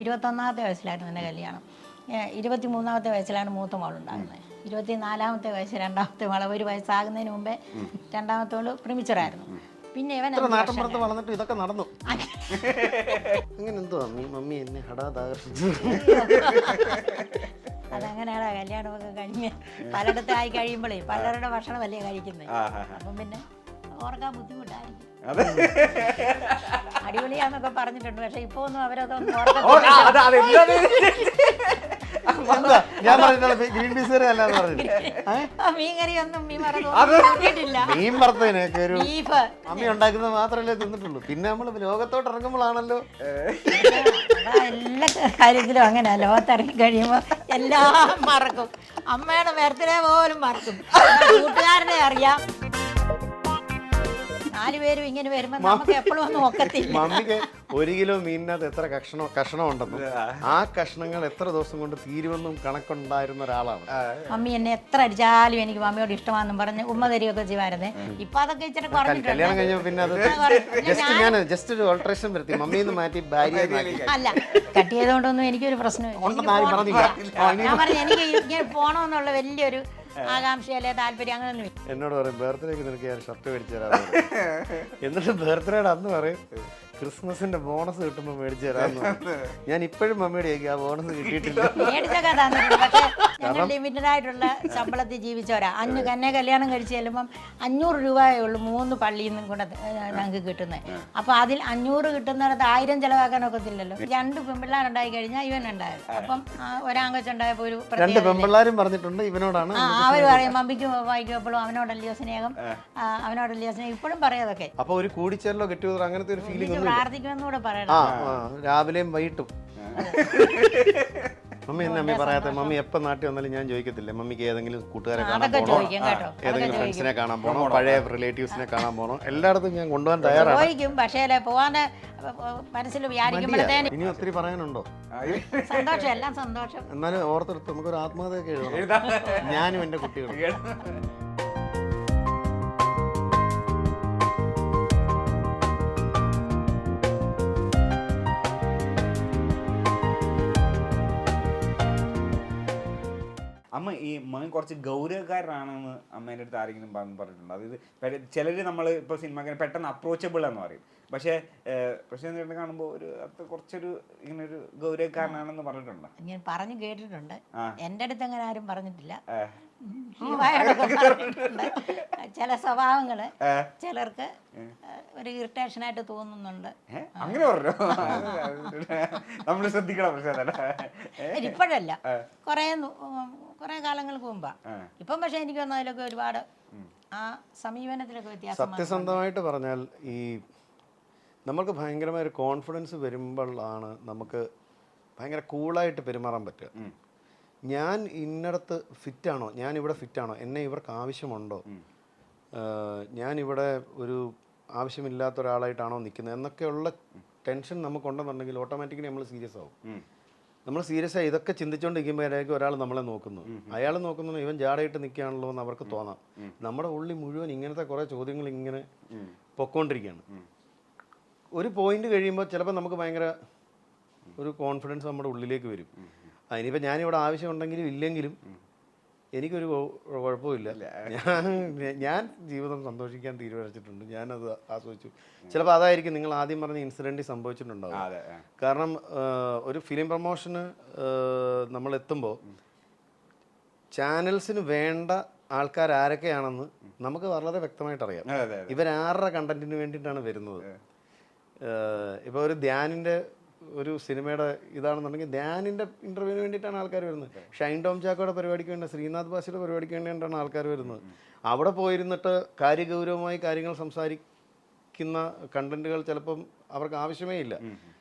21ാമത്തെ വയസ്സിലായിരുന്നു എൻ്റെ കല്യാണം. 23ാമത്തെ വയസ്സിലാണ് മൂത്ത മോളുണ്ടാകുന്നത്. 24ാമത്തെ വയസ്സ് രണ്ടാമത്തെ മോളെ, ഒരു വയസ്സാകുന്നതിന് മുമ്പേ രണ്ടാമത്തോള് പ്രിമിച്ചറായിരുന്നു. പിന്നെ ഇവൻ നാട്ടിൻപുറത്ത് വളർന്നിട്ട് ഇതൊക്കെ നടന്നു. അങ്ങനെ എന്തോ മമ്മി എന്നെ അതങ്ങനെയാടാ, കല്യാണമൊക്കെ കഴിഞ്ഞ് പലയിടത്തായി കഴിയുമ്പോഴേ പലരുടെ ഭക്ഷണമല്ലേ കഴിക്കുന്നത്. അപ്പം പിന്നെ ഓർക്കാൻ ബുദ്ധിമുട്ടായിരിക്കും. അടിപൊളിയാന്നൊക്കെ പറഞ്ഞിട്ടുണ്ട്, പക്ഷെ ഇപ്പൊ ഒന്നും അവരതൊന്നും ഞാൻ പറഞ്ഞിട്ടുള്ള ഗ്രീൻ പീസ് കറി അല്ലാന്ന് പറഞ്ഞില്ല. മീൻകറിയൊന്നും മീൻ മീൻ വറുത്തതിനൊക്കെ ഒരു അമ്മ ഉണ്ടാക്കുന്നത് മാത്രമല്ലേ തിന്നിട്ടുള്ളൂ. പിന്നെ നമ്മൾ ലോകത്തോട്ട് ഇറങ്ങുമ്പോഴാണല്ലോ എല്ലാ കാര്യത്തിലും അങ്ങനെ. ലോകത്തിറങ്ങി കഴിയുമ്പോ എല്ലാം മറക്കും. അമ്മയുടെ ബർത്ത്ഡേ പോലും മറക്കും. കൂട്ടുകാരനെ അറിയാം. 4 പേരും ഇങ്ങനെ വരുമ്പോ നമുക്ക് എപ്പോഴും ഒന്നും ഒക്കത്തില്ല. മമ്മിക്ക് 1 കിലോ മീനിനകത്ത് എത്ര കഷ്ണം ഉണ്ടെന്നും ആ കഷ്ണങ്ങൾ എത്ര ദിവസം കൊണ്ട് തീരുമെന്നും കണക്കുണ്ടായിരുന്ന ഒരാളാണ് മമ്മി. എന്നെ എത്ര അടിച്ചാലും എനിക്ക് മമ്മിയോട് ഇഷ്ടമാണെന്നും പറഞ്ഞ് ഉമ്മ തരികയൊക്കെ ചെയ്യുമായിരുന്നേ. ഇപ്പൊ അതൊക്കെ ഇച്ചിരി കുറഞ്ഞിട്ടുണ്ട്. കല്യാണം കഴിഞ്ഞപ്പോ പിന്നെ അത് ജസ്റ്റ് ഒരു ഓൾട്രേഷൻ വരുത്തി മമ്മിന്ന് മാറ്റി ഭാര്യ അല്ല, കട്ട് ചെയ്തുകൊണ്ടൊന്നും എനിക്കൊരു പ്രശ്നമില്ല. ഞാൻ പറഞ്ഞു എനിക്ക് ഇങ്ങനെ പോണമെന്നുള്ള വലിയൊരു ആകാംക്ഷയല്ലേ, താല്പര്യം അങ്ങനെയൊന്നും. എന്നോട് പറയും ബർത്ത്ഡേക്ക് നിനക്ക് ഞാൻ ഷർട്ട് മേടിച്ചു തരാം. എന്നിട്ട് ബർത്ത്ഡേയുടെ അന്ന് പറയും ക്രിസ്മസിന്റെ ബോണസ് കിട്ടുമ്പോൾ മേടിച്ചു തരാമെന്ന്. ഞാൻ ഇപ്പോഴും മമ്മിയുടെ ചോദിക്കും, ആ ബോണസ് കിട്ടിയിട്ടില്ല. മേടിച്ചൊക്കെ തന്നിട്ടുണ്ട്, പക്ഷേ ഞങ്ങൾ ലിമിറ്റഡ് ആയിട്ടുള്ള ശമ്പളത്തിൽ ജീവിച്ചവരാ. എന്നെ കല്യാണം കഴിച്ച് ചെല്ലുമ്പം 500 രൂപയേ ഉള്ളൂ 3 പള്ളിയിൽ നിന്നും കൂടെ ഞങ്ങൾക്ക് കിട്ടുന്നത്. അപ്പോൾ അതിൽ 500 കിട്ടുന്നിടത്ത് 1000 ചിലവാക്കാൻ ഒക്കത്തില്ലല്ലോ. 2 പെൺപിള്ളേരുണ്ടായി കഴിഞ്ഞാൽ ഇവനുണ്ടായത്. അപ്പം ഒരാങ്കച്ചുണ്ടായപ്പോൾ ഒരു 2 പെൺപിള്ളേരും പറഞ്ഞിട്ടുണ്ട് ഇവനോടാണ്. അവർ പറയും മമ്മിക്കും വായിക്കും എപ്പോഴും അവനോടല്ലയോ സ്നേഹം, അവനോടല്ലയോ സ്നേഹം, ഇപ്പോഴും പറയാതൊക്കെ. അപ്പൊ ഒരു കൂടിച്ചേരലോ കെട്ടിയോ അങ്ങനത്തെ ഒരു ഫീലിംഗ് പ്രാർത്ഥിക്കുമെന്നൂടെ പറയണം. രാവിലെയും വൈകിട്ടും. മമ്മി എന്നെ അമ്മി പറയാത്ത മമ്മി എപ്പോൾ നാട്ടിൽ വന്നാലും ഞാൻ ചോദിക്കത്തില്ലേ മമ്മിക്ക് ഏതെങ്കിലും കൂട്ടുകാരെ കാണാൻ പോകണോ, ഏതെങ്കിലും ഫ്രണ്ട്സിനെ കാണാൻ പോകണോ, പഴയ റിലേറ്റീവ്സിനെ കാണാൻ പോകണോ, എല്ലായിടത്തും ഞാൻ കൊണ്ടുപോകാൻ തയ്യാറാണ്. ചോദിക്കും, പക്ഷേ പോവാൻ മനസ്സിൽ വിചാരിക്കുമ്പോഴത്തേനും ഇനി ഒത്തിരി പറയാനുണ്ടോ? സന്തോഷം, എല്ലാം സന്തോഷം. എന്നാലും ഓർത്തെടുത്ത് നമുക്കൊരു ആത്മകഥയൊക്കെ എഴുതണം, ഞാനും എൻ്റെ കുട്ടികളും. അമ്മ ഈ മകൻ കുറച്ച് ഗൗരവക്കാരനാണെന്ന് അമ്മേൻ്റെ അടുത്ത് ആരെങ്കിലും പറഞ്ഞിട്ടുണ്ട്. അതായത് ചിലർ നമ്മൾ ഇപ്പോൾ സിനിമക്കാരൻ പെട്ടെന്ന് അപ്രോച്ചബിൾ എന്ന് പറയും, പക്ഷേ കാണുമ്പോൾ ഒരു കുറച്ചൊരു ഇങ്ങനെ ഒരു ഗൗരവക്കാരനാണെന്ന് പറഞ്ഞിട്ടുണ്ട്. ഞാൻ പറഞ്ഞു കേട്ടിട്ടുണ്ട്, എൻ്റെ അടുത്ത് അങ്ങനെ ആരും പറഞ്ഞിട്ടില്ല. ചില സ്വഭാവങ്ങള് ചിലർക്ക് ഒരു ഇറിറ്റേഷനായിട്ട് തോന്നുന്നുണ്ട്. അങ്ങനെ പറഞ്ഞു നമ്മൾ ശ്രദ്ധിക്കണം. ഇപ്പോഴല്ല, കുറെ കാലങ്ങൾക്ക് മുമ്പാ. ഇപ്പം പക്ഷെ എനിക്ക് തോന്നുന്നു അതിലൊക്കെ ഒരുപാട് ആ സമീപനത്തിലൊക്കെ വ്യത്യാസം. സത്യസന്ധമായിട്ട് പറഞ്ഞാൽ ഈ നമുക്ക് ഭയങ്കരമായ ഒരു കോൺഫിഡൻസ് വരുമ്പോഴാണ് നമുക്ക് ഭയങ്കര കൂളായിട്ട് പെരുമാറാൻ പറ്റുക. ഞാൻ ഇന്നടത്ത് ഫിറ്റാണോ, ഞാൻ ഇവിടെ ഫിറ്റാണോ, എന്നെ ഇവർക്ക് ആവശ്യമുണ്ടോ, ഞാനിവിടെ ഒരു ആവശ്യമില്ലാത്ത ഒരാളായിട്ടാണോ നിൽക്കുന്നത് എന്നൊക്കെയുള്ള ടെൻഷൻ നമുക്കുണ്ടെന്നുണ്ടെങ്കിൽ ഓട്ടോമാറ്റിക്കലി നമ്മൾ സീരിയസ് ആവും. നമ്മൾ സീരിയസ് ആയി ഇതൊക്കെ ചിന്തിച്ചുകൊണ്ടിരിക്കുമ്പോഴേക്കും ഒരാൾ നമ്മളെ നോക്കുന്നു, അയാൾ നോക്കുന്നു ഇവൻ ജാടയിട്ട് നിൽക്കുകയാണല്ലോ എന്ന് അവർക്ക് തോന്നാം. നമ്മുടെ ഉള്ളിൽ മുഴുവൻ ഇങ്ങനത്തെ കുറേ ചോദ്യങ്ങൾ ഇങ്ങനെ പൊക്കോണ്ടിരിക്കുകയാണ്. ഒരു പോയിന്റ് കഴിയുമ്പോൾ ചിലപ്പോൾ നമുക്ക് ഭയങ്കര ഒരു കോൺഫിഡൻസ് നമ്മുടെ ഉള്ളിലേക്ക് വരും. അതിനിപ്പോൾ ഞാനിവിടെ ആവശ്യമുണ്ടെങ്കിലും ഇല്ലെങ്കിലും എനിക്കൊരു കുഴപ്പമില്ല. ഞാൻ ജീവിതം സന്തോഷിക്കാൻ തീരുമാനിച്ചിട്ടുണ്ട്, ഞാനത് ആസ്വദിച്ചു. ചിലപ്പോൾ അതായിരിക്കും നിങ്ങൾ ആദ്യം പറഞ്ഞ ഇൻസിഡൻറ്റ് സംഭവിച്ചിട്ടുണ്ടാവും. കാരണം ഒരു ഫിലിം പ്രൊമോഷന് നമ്മൾ എത്തുമ്പോൾ ചാനൽസിന് വേണ്ട ആൾക്കാർ ആരൊക്കെയാണെന്ന് നമുക്ക് വളരെ വ്യക്തമായിട്ട് അറിയാം. ഇവരാരുടെ കണ്ടന്റിന് വേണ്ടിയിട്ടാണ് വരുന്നത്. ഇപ്പോൾ ഒരു ധ്യാനിൻ്റെ ഒരു സിനിമയുടെ ഇതാണെന്നുണ്ടെങ്കിൽ ധ്യാനിൻ്റെ ഇൻ്റർവ്യൂവിന് വേണ്ടിയിട്ടാണ് ആൾക്കാർ വരുന്നത്. ഷൈൻ ടോം ചാക്കോയുടെ പരിപാടിക്ക് വേണ്ടി, ശ്രീനാഥ് ബാസിയുടെ പരിപാടിക്ക് വേണ്ടിയിട്ടാണ് ആൾക്കാർ വരുന്നത്. അവിടെ പോയിരുന്നിട്ട് കാര്യഗൗരവമായി കാര്യങ്ങൾ സംസാരിക്കുന്ന കണ്ടന്റുകൾ ചിലപ്പം അവർക്ക് ആവശ്യമേ ഇല്ല.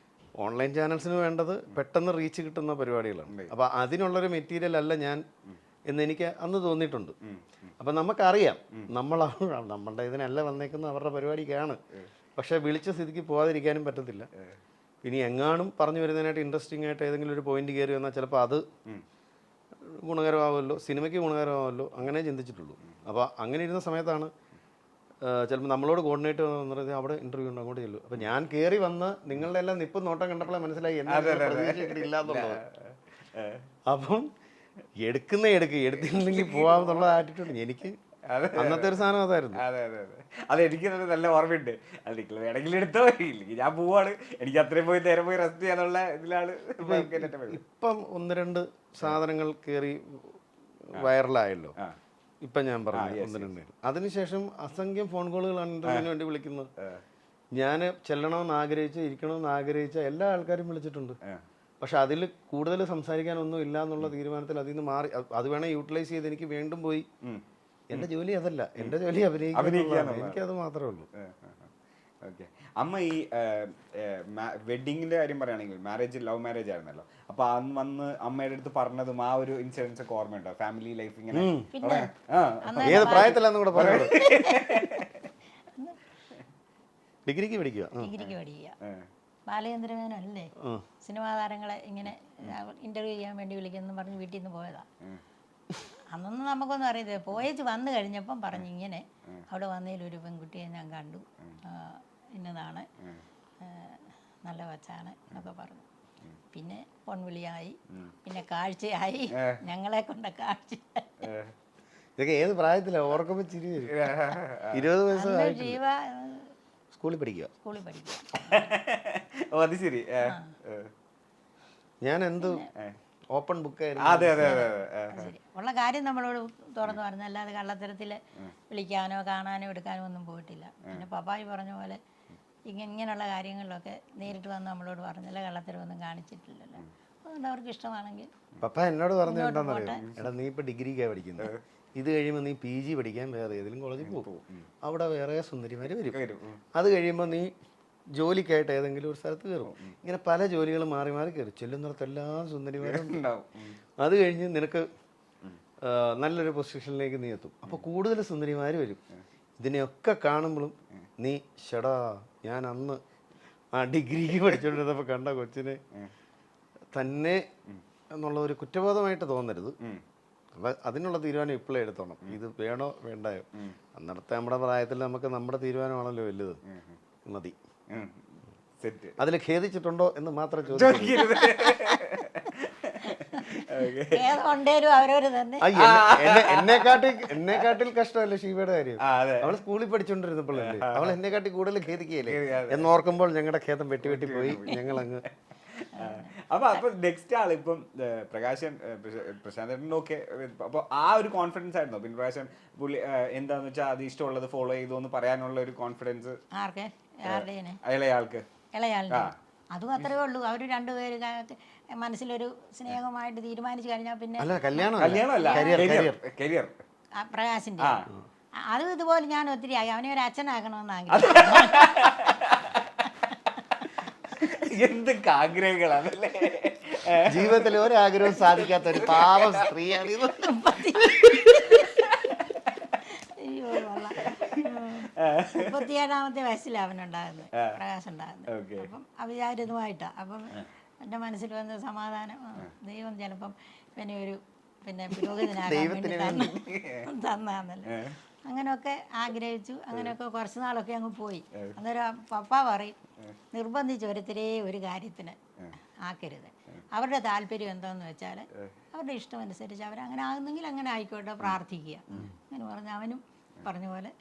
ഓൺലൈൻ ചാനൽസിന് വേണ്ടത് പെട്ടെന്ന് റീച്ച് കിട്ടുന്ന പരിപാടികളാണ്. അപ്പോൾ അതിനുള്ളൊരു മെറ്റീരിയൽ അല്ല ഞാൻ എന്നെനിക്ക് അന്ന് തോന്നിയിട്ടുണ്ട്. അപ്പം നമുക്കറിയാം നമ്മളുടെ ഇതിനല്ല വന്നേക്കുന്നത്, അവരുടെ പരിപാടിക്കാണ്. പക്ഷേ വിളിച്ച സ്ഥിതിക്ക് പോകാതിരിക്കാനും പറ്റത്തില്ല. ഇനി എങ്ങാനും പറഞ്ഞു വരുന്നതിനായിട്ട് ഇൻട്രസ്റ്റിംഗ് ആയിട്ട് ഏതെങ്കിലും ഒരു പോയിന്റ് കയറി വന്നാൽ ചിലപ്പോൾ അത് ഗുണകരമാവുമല്ലോ, സിനിമയ്ക്ക് ഗുണകരമാവുമല്ലോ, അങ്ങനെ ചിന്തിച്ചിട്ടുള്ളൂ. അപ്പോൾ അങ്ങനെ ഇരുന്ന സമയത്താണ് ചിലപ്പോൾ നമ്മളോട് കോർഡിനേറ്റ് വന്നത് അവിടെ ഇന്റർവ്യൂ ഉണ്ട് അങ്ങോട്ട് ചെല്ലും. അപ്പം ഞാൻ കയറി വന്ന് നിങ്ങളുടെ എല്ലാം നിപ്പ് നോട്ടം കണ്ടപ്പോഴേ മനസ്സിലായി പ്രതീക്ഷിച്ചിട്ടില്ല എന്നുള്ളത്. അപ്പം എടുത്തില്ലെങ്കിൽ പോവാമെന്നുള്ള ആറ്റിറ്റ്യൂഡ് എനിക്ക് അന്നത്തെ ഒരു സാധനം അതായിരുന്നു. അതെ അതെ അതെ, അത് എനിക്ക് നല്ല ഓർമ്മയുണ്ട്. അത് നിങ്ങൾ വേണമെങ്കിൽ എടുത്തോ, ഇല്ലെങ്കിൽ ഞാൻ പോവാണ്, എനിക്ക് അത്രയും പോയി നേരെ പോയി റെസ്റ്റ് ചെയ്യാനുള്ള ഇതിലാണ്. ഇപ്പം 1-2 സാധനങ്ങൾ കയറി വൈറലായല്ലോ. ഇപ്പം ഞാൻ പറഞ്ഞു 1-2. അതിനുശേഷം അസംഖ്യം ഫോൺ കോളുകളാണ് ഇന്റർവ്യൂവിന് വേണ്ടി വിളിക്കുന്നത്. ഞാൻ ചെല്ലണമെന്ന് ആഗ്രഹിച്ച ഇരിക്കണമെന്ന് ആഗ്രഹിച്ച എല്ലാ ആൾക്കാരും വിളിച്ചിട്ടുണ്ട്. പക്ഷെ അതിൽ കൂടുതൽ സംസാരിക്കാനൊന്നും ഇല്ല എന്നുള്ള തീരുമാനത്തിൽ അതിൽ നിന്ന് മാറി. അത് വേണേൽ യൂട്ടിലൈസ് ചെയ്ത് എനിക്ക് വീണ്ടും പോയി. എൻ്റെ ജോലി അതല്ല, എൻ്റെ ജോലി അഭിനയിക്കുക, എനിക്കത് മാത്രമേ ഉള്ളൂ. ഓക്കെ. അമ്മ ഈ വെഡിങ്ങിന്റെ കാര്യം പറയുകയാണെങ്കിൽ മാരേജ് ലവ് മാരേജ് ആയിരുന്നല്ലോ. അപ്പൊ അന്ന് വന്ന് അമ്മയുടെ അടുത്ത് പറഞ്ഞതും ആ ഒരു ഇൻസിഡൻസ് ഒക്കെ ഓർമ്മയുണ്ടോ? ഫാമിലി ലൈഫ് ഇങ്ങനെ ഏത് പ്രായത്തിലാന്ന് കൂടെ പറഞ്ഞു. ഡിഗ്രിക്ക് പഠിക്കുക. ബാലചന്ദ്രമേനല്ലേ സിനിമാ താരങ്ങളെ ഇങ്ങനെ ഇന്റർവ്യൂ ചെയ്യാൻ വേണ്ടി വിളിക്കുന്നു പറഞ്ഞ് വീട്ടിൽ നിന്ന് പോയതാ. അന്നൊന്നും നമുക്കൊന്നും അറിയത്തില്ല. പോയേച്ച് വന്നു കഴിഞ്ഞപ്പം പറഞ്ഞു ഇങ്ങനെ അവിടെ വന്നതിലൊരു പെൺകുട്ടിയെ ഞാൻ കണ്ടു, ഇന്നതാണ്, നല്ല വച്ചാണ് എന്നൊക്കെ പറഞ്ഞു. പിന്നെ പൊൻവിളിയായി, പിന്നെ കാഴ്ചയായി, ഞങ്ങളെ കൊണ്ട കാഴ്ചയായി. ഇതൊക്കെ ഏത് പ്രായത്തിലാ ഓർക്കുമ്പോ ചിരി വരും. 20 വയസ്സ് ജീവ സ്കൂളിൽ പഠിക്കുക. അത് ശരി. ഞാൻ എന്ത് ഓപ്പൺ ബുക്കായിരുന്നു. അതെ അതെ അതെ, ഉള്ള കാര്യം നമ്മളോട് തുറന്നു പറഞ്ഞു, അല്ലാതെ കള്ളത്തരത്തിൽ വിളിക്കാനോ കാണാനോ എടുക്കാനോ ഒന്നും പോയിട്ടില്ല. പിന്നെ പപ്പായി പറഞ്ഞ പോലെ ഇങ്ങനെയുള്ള കാര്യങ്ങളിലൊക്കെ നേരിട്ട് വന്ന് നമ്മളോട് പറഞ്ഞില്ല, കള്ളത്തരമൊന്നും കാണിച്ചിട്ടില്ലല്ലോ. അതുകൊണ്ട് അവർക്ക് ഇഷ്ടമാണെങ്കിൽ. പപ്പ എന്നോട് പറഞ്ഞു എന്താണെന്നറിയാം, എടാ നീ ഇപ്പം ഡിഗ്രിക്കാണ് പഠിക്കുന്നത്, ഇത് കഴിയുമ്പോൾ നീ PG പഠിക്കാൻ വേറെ ഏതെങ്കിലും കോളേജിൽ പോകും, അവിടെ വേറെ സുന്ദരിമാർ വരും. അത് കഴിയുമ്പോൾ നീ ജോലിക്കായിട്ട് ഏതെങ്കിലും ഒരു സ്ഥലത്ത് കയറും. ഇങ്ങനെ പല ജോലികൾ മാറി മാറി കയറും. ചെല്ലുന്നിടത്തെല്ലാം സുന്ദരിമാരും ഉണ്ടാവും. അത് കഴിഞ്ഞ് നിനക്ക് നല്ലൊരു പൊസിഷനിലേക്ക് നീ എത്തും. അപ്പോൾ കൂടുതൽ സുന്ദരിമാർ വരും. ഇതിനെയൊക്കെ കാണുമ്പോഴും നീ ഷടാ ഞാൻ അന്ന് ആ ഡിഗ്രിക്ക് പഠിച്ചുകൊണ്ടിരുന്നപ്പോൾ കണ്ട കൊച്ചിനെ തന്നെ എന്നുള്ള ഒരു കുറ്റബോധമായിട്ട് തോന്നരുത്. അപ്പം അതിനുള്ള തീരുമാനം ഇപ്പോഴേ എടുത്തോണം. ഇത് വേണോ വേണ്ടായോ. അന്നത്തെ നമ്മുടെ പ്രായത്തിൽ നമുക്ക് നമ്മുടെ തീരുമാനമാണല്ലോ വലുത്. മതി. അതിൽ ഖേദിച്ചിട്ടുണ്ടോ എന്ന് മാത്രം ചോദിക്കരുത്. എന്നെക്കാട്ടിൽ കഷ്ടമല്ലേ ഷീബയുടെ കാര്യം. അവൾ സ്കൂളിൽ പഠിച്ചോണ്ടിരുന്നപ്പോഴല്ലേ അവൾ എന്നെക്കാട്ടി കൂടുതൽ ഖേദിക്കുകയല്ലേ എന്നോർക്കുമ്പോൾ ഞങ്ങളുടെ ഖേദം വെട്ടി വെട്ടി പോയി. ഞങ്ങൾ അങ്ങ് അപ്പൊ നെക്സ്റ്റ് ആള് ഇപ്പം പ്രശാന്തേട്ടനും ഒക്കെ. അപ്പൊ ആ ഒരു കോൺഫിഡൻസ് ആയിരുന്നോ പിൻപ്രാവശ്യം പുള്ളി എന്താന്ന് വെച്ചാൽ അത് ഇഷ്ടമുള്ളത് ഫോളോ ചെയ്തു എന്ന് പറയാനുള്ള ഒരു കോൺഫിഡൻസ് ഇളയാൾക്ക്? അതും അത്രേ ഉള്ളൂ. അവർ രണ്ടുപേര് മനസ്സിലൊരു സ്നേഹമായിട്ട് തീരുമാനിച്ചു കഴിഞ്ഞാൽ പിന്നെ പ്രകാശിന്റെ അതും ഇതുപോലെ ഞാൻ ഒത്തിരി ആയി. അവനെ ഒരു അച്ഛനാക്കണമെന്ന് ആഗ്രഹിച്ചു. എന്തൊക്കെ ആഗ്രഹങ്ങളാണല്ലേ ജീവിതത്തിൽ ഒരാഗ്രഹവും സാധിക്കാത്ത ഒരു പാവം സ്ത്രീയാണ്. അയ്യോ 37-ാമത്തെ വയസ്സിലാണ് അവനുണ്ടാകുന്നത്, പ്രകാശം ഉണ്ടാകുന്നത്. അപ്പം അവിചാരിതമായിട്ടാണ്. അപ്പം എൻ്റെ മനസ്സിൽ വന്ന സമാധാനം, ദൈവം ചിലപ്പം പിന്നെ ഒരു പുരോഗതിനാകാൻ വേണ്ടി തന്നാന്നല്ലോ. അങ്ങനെയൊക്കെ ആഗ്രഹിച്ചു. അങ്ങനെയൊക്കെ കുറച്ച് നാളൊക്കെ അങ്ങ് പോയി. അന്നേരം പപ്പ പറയും, നിർബന്ധിച്ച് ഒരു കാര്യത്തിന് ആക്കരുത്. അവരുടെ താല്പര്യം എന്താന്ന് വെച്ചാൽ അവരുടെ ഇഷ്ടമനുസരിച്ച് അവരങ്ങനെ ആകുന്നെങ്കിൽ അങ്ങനെ ആയിക്കോട്ടെ, പ്രാർത്ഥിക്കുക. അങ്ങനെ പറഞ്ഞ അവനും പറഞ്ഞ പോലെ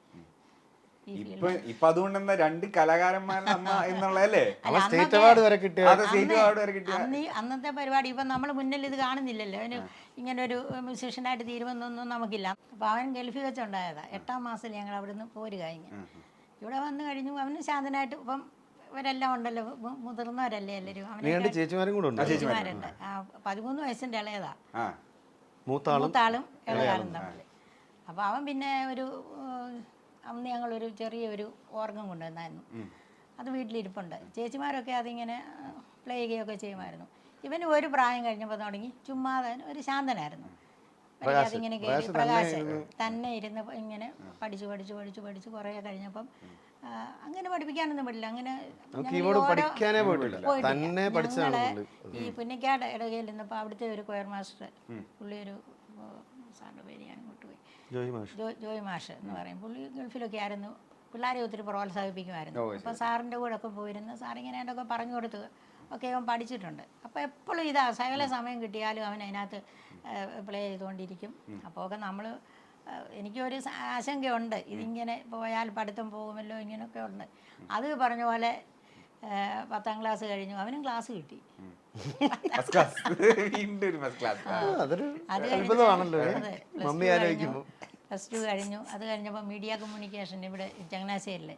ഇപ്പൊ അതുകൊണ്ട് എന്താ 2 കലാകാരന്മാരുടെ അമ്മ എന്നുള്ളതല്ലേ. അന്നത്തെ പരിപാടി ഇപ്പം നമ്മൾ മുന്നിൽ ഇത് കാണുന്നില്ലല്ലോ. അവന് ഇങ്ങനെ ഒരു മ്യൂസീഷ്യനായിട്ട് തീരുമെന്നൊന്നും നമുക്കില്ല. അപ്പോൾ അവൻ ഗൾഫിൽ വെച്ചുണ്ടായതാണ്. 8-ാം മാസത്തിൽ ഞങ്ങൾ അവിടെ നിന്ന് പോര് കഴിഞ്ഞ് ഇവിടെ വന്നു കഴിഞ്ഞു. അവന് ശാന്തനായിട്ട് ഇപ്പം ഇവരെല്ലാം ഉണ്ടല്ലോ, മുതിർന്നവരല്ലേ എല്ലാവരും. അവന് ചേച്ചിമാരുണ്ട്. 13 വയസ്സിൻ്റെ ഇളയതാ, മൂത്താളും ഇളയാളും തമ്മിൽ. അപ്പോൾ അവൻ പിന്നെ അന്ന് ഞങ്ങളൊരു ചെറിയൊരു ഓർഗൻ കൊണ്ടുവന്നായിരുന്നു. അത് വീട്ടിലിരിപ്പുണ്ട്. ചേച്ചിമാരൊക്കെ അതിങ്ങനെ പ്ലേ ചെയ്യുകയൊക്കെ ചെയ്യുമായിരുന്നു. ഇവന് ഒരു പ്രായം കഴിഞ്ഞപ്പോൾ തുടങ്ങി ചുമ്മാതെ ഒരു ശാന്തനായിരുന്നു. അതിങ്ങനെ കയറി പ്രകാശം തന്നെ ഇരുന്ന് ഇങ്ങനെ പഠിച്ച് കുറേ കഴിഞ്ഞപ്പം അങ്ങനെ പഠിപ്പിക്കാനൊന്നും പറ്റില്ല. അങ്ങനെ ഈ പുന്നക്കാട് ഇടകയിൽ നിന്നപ്പോൾ അവിടുത്തെ ഒരു കൊയർ മാസ്റ്റർ, പുള്ളി ഒരു സാറിൻ്റെ പേര് ഞാൻ ഇങ്ങോട്ട് പോയി, ജോയ് മാഷ് എന്ന് പറയും. പുള്ളി ഗൾഫിലൊക്കെ ആയിരുന്നു പിള്ളേരെ ഒത്തിരി പ്രോത്സാഹിപ്പിക്കുമായിരുന്നു. അപ്പോൾ സാറിൻ്റെ കൂടെ ഒക്കെ പോയിരുന്ന് സാറിങ്ങനെ അതൊക്കെ പറഞ്ഞു കൊടുത്ത് ഒക്കെ അവൻ പഠിച്ചിട്ടുണ്ട്. അപ്പോൾ എപ്പോഴും ഇതാ സകല സമയം കിട്ടിയാലും അവൻ അതിനകത്ത് പ്ലേ ചെയ്തുകൊണ്ടിരിക്കും. അപ്പോൾ ഒക്കെ നമ്മൾ എനിക്കൊരു ആശങ്കയുണ്ട്, ഇതിങ്ങനെ പോയാൽ പഠിത്തം പോകുമല്ലോ ഇങ്ങനെയൊക്കെ ഉണ്ട്. അത് പറഞ്ഞ പോലെ 10ാം ക്ലാസ് കഴിഞ്ഞു, അവനും ക്ലാസ് കിട്ടി. പ്ലസ് ടു കഴിഞ്ഞു. അത് കഴിഞ്ഞപ്പോൾ മീഡിയ കമ്മ്യൂണിക്കേഷൻ ഇവിടെ ചങ്ങനാശ്ശേരിയിൽ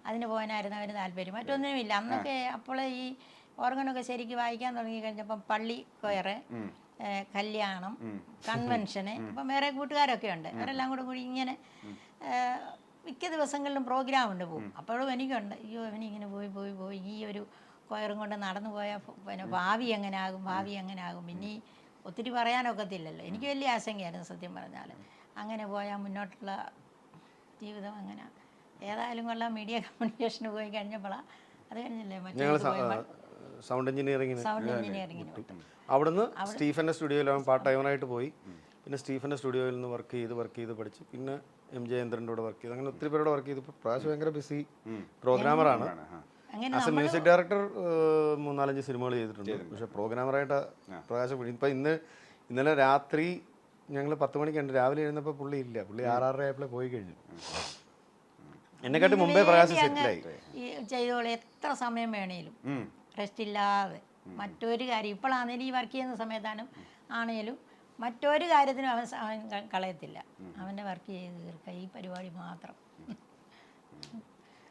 അതിന് പോകാനായിരുന്നു അവന് താല്പര്യം, മറ്റൊന്നുമില്ല അന്നൊക്കെ. അപ്പോൾ ഈ ഓർഗനൊക്കെ ശരിക്കും വായിക്കാൻ തുടങ്ങി കഴിഞ്ഞപ്പം പള്ളി കൊയറ്, കല്യാണം, കൺവെൻഷന്, ഇപ്പം വേറെ കൂട്ടുകാരൊക്കെ ഉണ്ട്, അവരെല്ലാം കൂടി ഇങ്ങനെ മിക്ക ദിവസങ്ങളിലും പ്രോഗ്രാം ഉണ്ട് പോകും. അപ്പോഴും എനിക്കുണ്ട്, അയ്യോ അവനിങ്ങനെ പോയി ഈ ഒരു കൊയറും കൊണ്ട് നടന്നു പോയാൽ പിന്നെ ഭാവി എങ്ങനെ ആകും, ഇനി ഒത്തിരി പറയാനൊക്കത്തില്ലല്ലോ. എനിക്ക് വലിയ ആശങ്കയായിരുന്നു സത്യം പറഞ്ഞാൽ. അങ്ങനെ പോയാൽ മുന്നോട്ടുള്ള ജീവിതം അങ്ങനെ. ഏതായാലും കൊള്ളാം, മീഡിയ കമ്മ്യൂണിക്കേഷന് പോയി കഴിഞ്ഞപ്പോഴാണ് അത് കഴിഞ്ഞില്ലേ മറ്റേ സൗണ്ട് എഞ്ചിനീയറിങ്ങിന് വിട്ടു. അവിടുന്ന് സ്റ്റീഫൻ്റെ സ്റ്റുഡിയോയിൽ അവൻ പാർട്ട് ടൈമറായിട്ട് പോയി. പിന്നെ സ്റ്റീഫൻ്റെ സ്റ്റുഡിയോയിൽ നിന്ന് വർക്ക് ചെയ്ത് പഠിച്ച് പിന്നെ എം ജയേന്ദ്രൻ്റെ കൂടെ വർക്ക് ചെയ്ത്, അങ്ങനെ ഒത്തിരി പേരോട് വർക്ക് ചെയ്തു. ഇപ്പോൾ പ്രാവശ്യം ഭയങ്കര ബിസി പ്രോഗ്രാമറാണ്. ആസ് എ മ്യൂസിക് ഡയറക്ടർ 3-4 സിനിമകൾ ചെയ്തിട്ടുണ്ട്. പക്ഷേ പ്രോഗ്രാമറായിട്ട് പ്രകാശം ഇപ്പം ഇന്നലെ രാത്രി ഞങ്ങൾ 10 മണിക്കുണ്ട്, രാവിലെ എഴുന്നപ്പോൾ പുള്ളി ഇല്ല. പുള്ളി 6:30 ആയപ്പോഴേ പോയി കഴിഞ്ഞു. എന്നെക്കാട്ടി മുമ്പേ പ്രകാശം സെറ്റിലായി. ചെയ്തോളൂ, എത്ര സമയം വേണേലും റെസ്റ്റ് ഇല്ലാതെ. മറ്റൊരു കാര്യം ഇപ്പോഴാണെങ്കിലും ഈ വർക്ക് ചെയ്യുന്ന സമയത്താണ് ആണേലും മറ്റൊരു കാര്യത്തിനും അവൻ കളയത്തില്ല. അവൻ്റെ വർക്ക് ചെയ്ത് തീർക്കുക, ഈ പരിപാടി മാത്രം.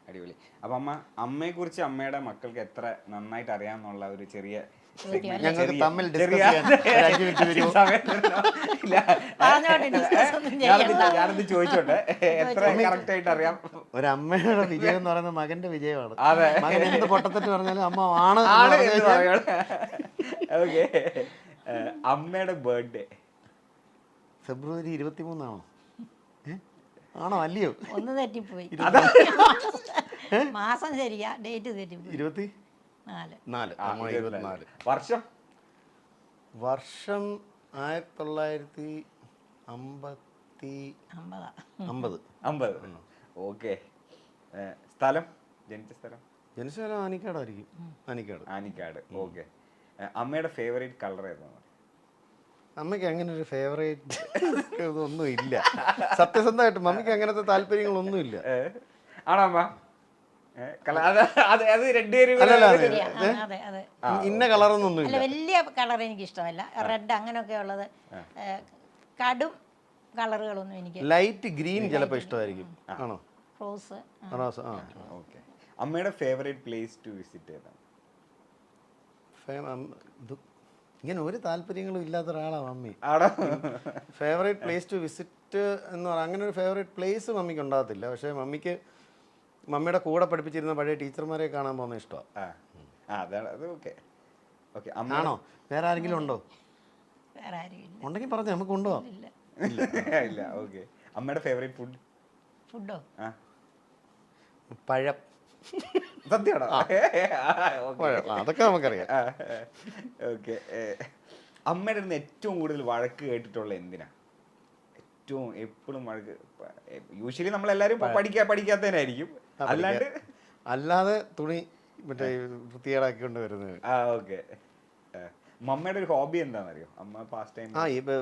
അടിപൊളി. അപ്പം അമ്മയെക്കുറിച്ച് അമ്മയുടെ മക്കൾക്ക് എത്ര നന്നായിട്ട് അറിയാമെന്നുള്ള ഒരു ചെറിയ ഞാനത് ചോദിച്ചോട്ടെ, എത്ര കറക്റ്റ് ആയിട്ട് അറിയാം? ഒരമ്മയുടെ വിജയം എന്ന് പറയുന്നത് മകന്റെ വിജയമാണ്. മകൻ എന്ത് പൊട്ടത്തെറ്റ് പറഞ്ഞാലും അമ്മ ആണ്. ഓക്കെ, അമ്മയുടെ ബർത്ത്ഡേ ഫെബ്രുവരി 23 ആണോ? ആണോ അല്ലയോ? ഒന്ന് തെറ്റിപ്പോയി, മാസം ശരിയാ, ഡേറ്റ് തെറ്റിപ്പോയി. 24. വർഷം 1950. ഓക്കെ. സ്ഥലം, ജനിച്ച സ്ഥലം ആനിക്കാടായിരിക്കും. ആനിക്കാട്. ഓക്കെ. അമ്മയുടെ ഫേവറേറ്റ് കളർ ഏതാണ്? അമ്മയ്ക്ക് അങ്ങനെ ഒരു ഫേവറേറ്റ് ഇതൊന്നും ഇല്ല, സത്യസന്ധമായിട്ട്. മമ്മിക്ക് അങ്ങനത്തെ താല്പര്യങ്ങളൊന്നുമില്ല. ആണോ അമ്മ? ഇന്ന കളറൊന്നും ഇല്ല, വലിയ കളർ എനിക്ക് ഇഷ്ടമല്ല. റെഡ് അങ്ങനെയൊക്കെ ഉള്ളത്, കടും കളറുകളൊന്നും എനിക്ക്. ലൈറ്റ് ഗ്രീൻ ചിലപ്പോൾ ഇഷ്ടമായിരിക്കും. ആണോ? റോസ്. ഓക്കെ. അമ്മയുടെ ഫേവറേറ്റ് പ്ലേസ് ടു വിസിറ്റ് ഏതാണ്? ഇങ്ങനെ ഒരു താല്പര്യങ്ങളും ഇല്ലാത്ത ഒരാളാണ് mummy. Favourite place to visit എന്ന് പറഞ്ഞാൽ അങ്ങനെ ഒരു ഫേവറേറ്റ് പ്ലേസ് മമ്മിക്ക് ഉണ്ടാകത്തില്ല. പക്ഷേ മമ്മിക്ക് മമ്മിയുടെ കൂടെ പഠിപ്പിച്ചിരുന്ന പഴയ ടീച്ചർമാരെ കാണാൻ പോകുന്ന ഇഷ്ടമാണ്. ആണോ? വേറെ ആരെങ്കിലും ഉണ്ടോ? ഉണ്ടെങ്കിൽ പറഞ്ഞു നമുക്ക് കൊണ്ടുപോകാം. ഇല്ല. ഓക്കെ. അമ്മയുടെ ഫേവറേറ്റ് ഫുഡോ? പഴം. സത്യമാണോ? അതൊക്കെ നമുക്കറിയാം. ഓക്കെ. അമ്മയുടെ അടുത്ത് ഏറ്റവും കൂടുതൽ വഴക്ക് കേട്ടിട്ടുള്ള എന്തിനാ? ഏറ്റവും എപ്പോഴും വഴക്ക് യൂഷ്വലി നമ്മളെല്ലാരും പഠിക്കാത്തതിനായിരിക്കും, അല്ലാതെ തുണി മറ്റേ വൃത്തികേടാക്കിക്കൊണ്ട് വരുന്നത്. ഓക്കെ. മമ്മയുടെ ഒരു ഹോബി എന്താണെന്നറിയോ? അമ്മ പാസ്റ്റ് ടൈം ഇപ്പൊ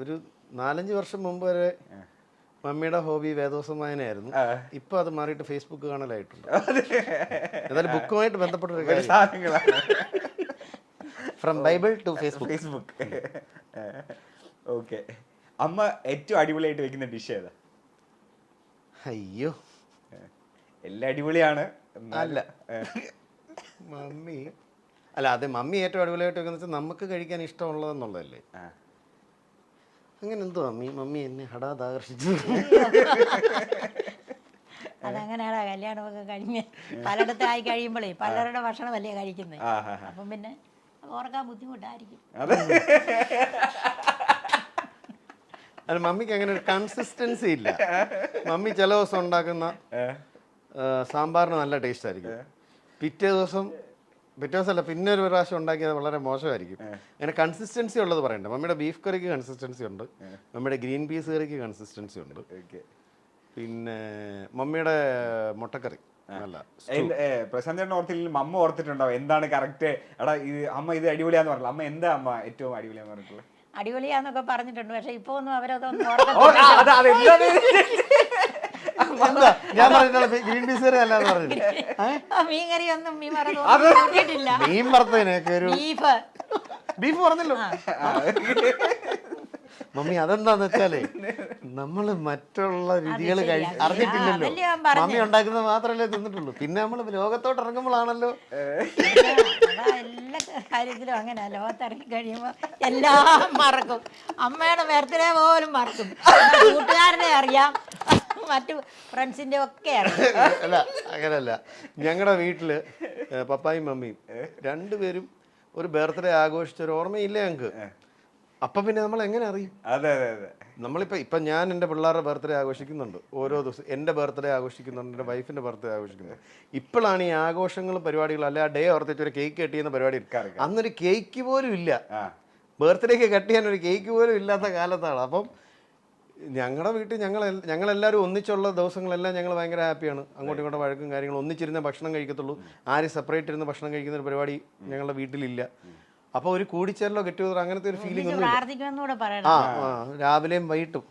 ഒരു 4-5 വർഷം മുമ്പ് വരെ മമ്മിയുടെ ഹോബി വേദോസമായനായിരുന്നു. ഇപ്പൊ അത് മാറിയിട്ട് ഫേസ്ബുക്ക് കാണലായിട്ടുണ്ട്. എന്നാലും ബുക്കുമായിട്ട് ബന്ധപ്പെട്ടൊരു കാര്യം, from Bible to Facebook. Okay. അമ്മ ഏറ്റവും അടിപൊളിയായിട്ട് വെക്കുന്ന ഡിഷ് ഏതാ? അയ്യോ, എല്ലാം അടിപൊളിയാണ്. അല്ല മമ്മി അല്ല, അതെ, മമ്മി ഏറ്റവും അടിപൊളിയായിട്ട് വെക്കുന്ന വെച്ചാൽ നമുക്ക് കഴിക്കാൻ ഇഷ്ടമുള്ളതെന്നുള്ളതല്ലേ. അങ്ങനെ എന്തോ മമ്മി എന്നെ ഹഠാത് ആകർഷിച്ചു. അതങ്ങനെയാടാ, കല്യാണമൊക്കെ കഴിഞ്ഞ് പലയിടത്തായി കഴിയുമ്പോഴേ പലരുടെ ഭക്ഷണമല്ലേ കഴിക്കുന്നത്. അപ്പം പിന്നെ ഓർക്കാൻ ബുദ്ധിമുട്ടായിരിക്കും. അല്ല, മമ്മിക്ക് അങ്ങനെ ഒരു കൺസിസ്റ്റൻസി ഇല്ല. മമ്മി ചില ദിവസം ഉണ്ടാക്കുന്ന സാമ്പാറിന് നല്ല ടേസ്റ്റ് ആയിരിക്കും, പിറ്റേ ദിവസമല്ല പിന്നെ ഒരു പ്രാവശ്യം ഉണ്ടാക്കിയത് വളരെ മോശമായിരിക്കും. അങ്ങനെ കൺസിസ്റ്റൻസി ഉള്ളത് പറയണ്ട. മമ്മിയുടെ ബീഫ് കറിക്ക് കൺസിസ്റ്റൻസി ഉണ്ട്, മമ്മിയുടെ ഗ്രീൻ പീസ് കറിക്ക് കൺസിസ്റ്റൻസി ഉണ്ട്. പിന്നെ മമ്മിയുടെ മുട്ടക്കറി നല്ല പ്രശാന്ത് ചേട്ടൻ ഓർത്തില്ലെങ്കിൽ അമ്മ ഓർത്തിട്ടുണ്ടാവും എന്താണ് കറക്റ്റ്. എടാ ഇത് അമ്മ ഇത് അടിപൊളിയാന്ന് പറഞ്ഞില്ല, അമ്മ എന്താ അമ്മ ഏറ്റവും അടിപൊളിയാന്ന് പറഞ്ഞിട്ടുള്ളത്? അടിപൊളിയാന്നൊക്കെ പറഞ്ഞിട്ടുണ്ട്, പക്ഷെ ഇപ്പൊ ഒന്നും അവരതൊന്നും ഞാൻ പറഞ്ഞിട്ടുള്ള ഗ്രീൻ പീസ് കറി അല്ലാന്ന് പറഞ്ഞില്ല. മീൻ കറി ഒന്നും മീൻ വറുത്തിട്ടില്ല. മീൻ വറുത്തതിനൊക്കെ ഒരു ബീഫ് പറഞ്ഞല്ലോ മമ്മി. അതെന്താന്ന് വെച്ചാലേ നമ്മള് മറ്റുള്ള രുചികൾ അറിഞ്ഞിട്ടില്ലല്ലോ. മമ്മി ഉണ്ടാക്കുന്നത് മാത്രമല്ലേ തിന്നിട്ടുള്ളൂ. പിന്നെ നമ്മൾ ലോകത്തോട്ട് ഇറങ്ങുമ്പോഴാണല്ലോ. എല്ലാ കാര്യത്തിലും അങ്ങനെ ലോകത്തിറങ്ങി കഴിയുമ്പോ എല്ലാം മറക്കും. അമ്മയുടെ ബർത്ത്ഡേ പോലും മറക്കും. കൂട്ടുകാരനെ അറിയാം, മറ്റു ഫ്രണ്ട്സിന്റെ ഒക്കെ അറിയാം. അല്ല അങ്ങനല്ല, ഞങ്ങളുടെ വീട്ടില് പപ്പായും മമ്മിയും രണ്ടുപേരും ഒരു ബർത്ത്ഡേ ആഘോഷിച്ച ഒരു ഓർമ്മയില്ലേ ഞങ്ങൾക്ക്. അപ്പൊ പിന്നെ നമ്മൾ എങ്ങനെ അറിയും? അതെ അതെ അതെ. ഇപ്പൊ ഞാൻ എൻ്റെ പിള്ളേരുടെ ബർത്ത്ഡേ ആഘോഷിക്കുന്നുണ്ട് ഓരോ ദിവസം. എൻ്റെ ബർത്ത്ഡേ ആഘോഷിക്കുന്നുണ്ട്, എൻ്റെ വൈഫിന്റെ ബർത്ത്ഡേ ആഘോഷിക്കുന്നുണ്ട്. ഇപ്പോഴാണ് ഈ ആഘോഷങ്ങളും പരിപാടികളും, അല്ലെ ആ ഡേ ഓർത്തിട്ട് ഒരു കേക്ക് കട്ട് ചെയ്യുന്ന പരിപാടി. അന്നൊരു കേക്ക് പോലും ഇല്ല, ബർത്ത്ഡേക്ക് കട്ട് ചെയ്യാൻ ഒരു കേക്ക് പോലും ഇല്ലാത്ത കാലത്താണ്. അപ്പം ഞങ്ങളുടെ വീട്ടിൽ ഞങ്ങളെല്ലാവരും ഒന്നിച്ചുള്ള ദിവസങ്ങളെല്ലാം ഞങ്ങൾ ഭയങ്കര ഹാപ്പിയാണ്. അങ്ങോട്ടും ഇങ്ങോട്ടും വഴക്കും കാര്യങ്ങളും, ഒന്നിച്ചിരുന്ന ഭക്ഷണം കഴിക്കത്തുള്ളൂ. ആരും സെപ്പറേറ്റ് ഇരുന്ന് ഭക്ഷണം കഴിക്കുന്ന ഒരു പരിപാടി ഞങ്ങളുടെ വീട്ടിലില്ല. അപ്പൊ ഒരു കൂടിച്ചേരലോ ഗെറ്റ് ടുഗദർ അങ്ങനത്തെ ഒരു ഫീലിംഗ് ഒന്നും. രാവിലെയും വൈകിട്ടും.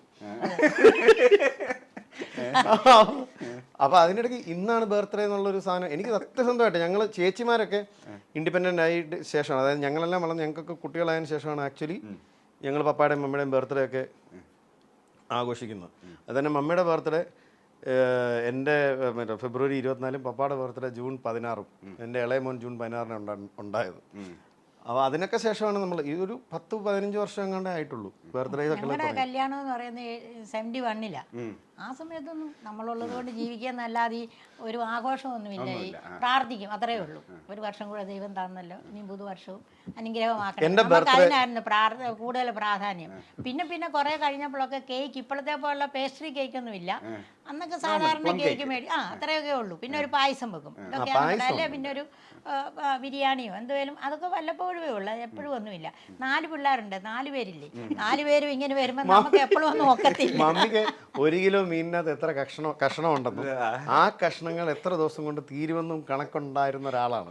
അപ്പൊ അതിനിടയ്ക്ക് ഇന്നാണ് ബർത്ത്ഡേ എന്നുള്ളൊരു സാധനം എനിക്ക് സത്യസന്ധമായിട്ട്. ഞങ്ങൾ ചേച്ചിമാരൊക്കെ ഇൻഡിപെൻഡൻ്റ് ആയിട്ട് ശേഷമാണ്, അതായത് ഞങ്ങളെല്ലാം വളർന്ന് ഞങ്ങൾക്കൊക്കെ കുട്ടികളായതിനു ശേഷമാണ് ആക്ച്വലി ഞങ്ങൾ പപ്പായുടെയും മമ്മിയുടെയും ബർത്ത്ഡേ ഒക്കെ ആഘോഷിക്കുന്നത്. അതുതന്നെ മമ്മിയുടെ ബർത്ത്ഡേ എൻ്റെ ഫെബ്രുവരി 24, പപ്പായുടെ ബർത്ത്ഡേ ജൂൺ 16, എൻ്റെ ഇളയ മോൻ ജൂൺ 16 ഉണ്ടായത്. അപ്പോൾ അതിനൊക്കെ ശേഷമാണ് നമ്മൾ ഈ ഒരു 10-15 വർഷം എങ്ങാണ്ടേ ആയിട്ടുള്ളൂ ബർത്ത്ഡേ. ഞങ്ങളുടെ കല്യാണം എന്ന് പറയുന്നത് 71-ലാ. ആ സമയത്തൊന്നും നമ്മളുള്ളത് കൊണ്ട് ജീവിക്കാന്നല്ലാതെ ഒരു ആഘോഷമൊന്നുമില്ല. ഈ പ്രാർത്ഥിക്കും, അത്രേ ഉള്ളൂ. ഒരു വർഷം കൂടെ ദൈവം തന്നല്ലോ, ഇനി പുതുവർഷവും അനുഗ്രഹമാക്കണം. നമുക്ക് അതിനായിരുന്നു കൂടുതൽ പ്രാധാന്യം. പിന്നെ കുറെ കഴിഞ്ഞപ്പോഴൊക്കെ കേക്ക് ഇപ്പോഴത്തെ പോലുള്ള പേസ്ട്രി കേക്കൊന്നും ഇല്ല. അന്നൊക്കെ സാധാരണ കേക്ക് അത്രയൊക്കെ ഉള്ളൂ. പിന്നെ ഒരു പായസം വെക്കും, ഇതൊക്കെയാണ്. അല്ലേ പിന്നെ ഒരു ബിരിയാണിയോ എന്തുവേലും, അതൊക്കെ വല്ലപ്പോഴുമേ ഉള്ളൂ, എപ്പോഴും ഒന്നുമില്ല. 4 പിള്ളേരുണ്ട്, 4 പേരില്ലേ, 4 പേരും ഇങ്ങനെ വരുമ്പോൾ നമുക്ക് എപ്പോഴും ഒന്നും ഒക്കത്തില്ല. മമ്മിക്ക് 1 കിലോ മീനിനകത്ത് എത്ര കഷ്ണം ഉണ്ടെന്നും ആ കഷ്ണങ്ങൾ എത്ര ദിവസം കൊണ്ട് തീരുമെന്നും കണക്കുണ്ടായിരുന്ന ഒരാളാണ്.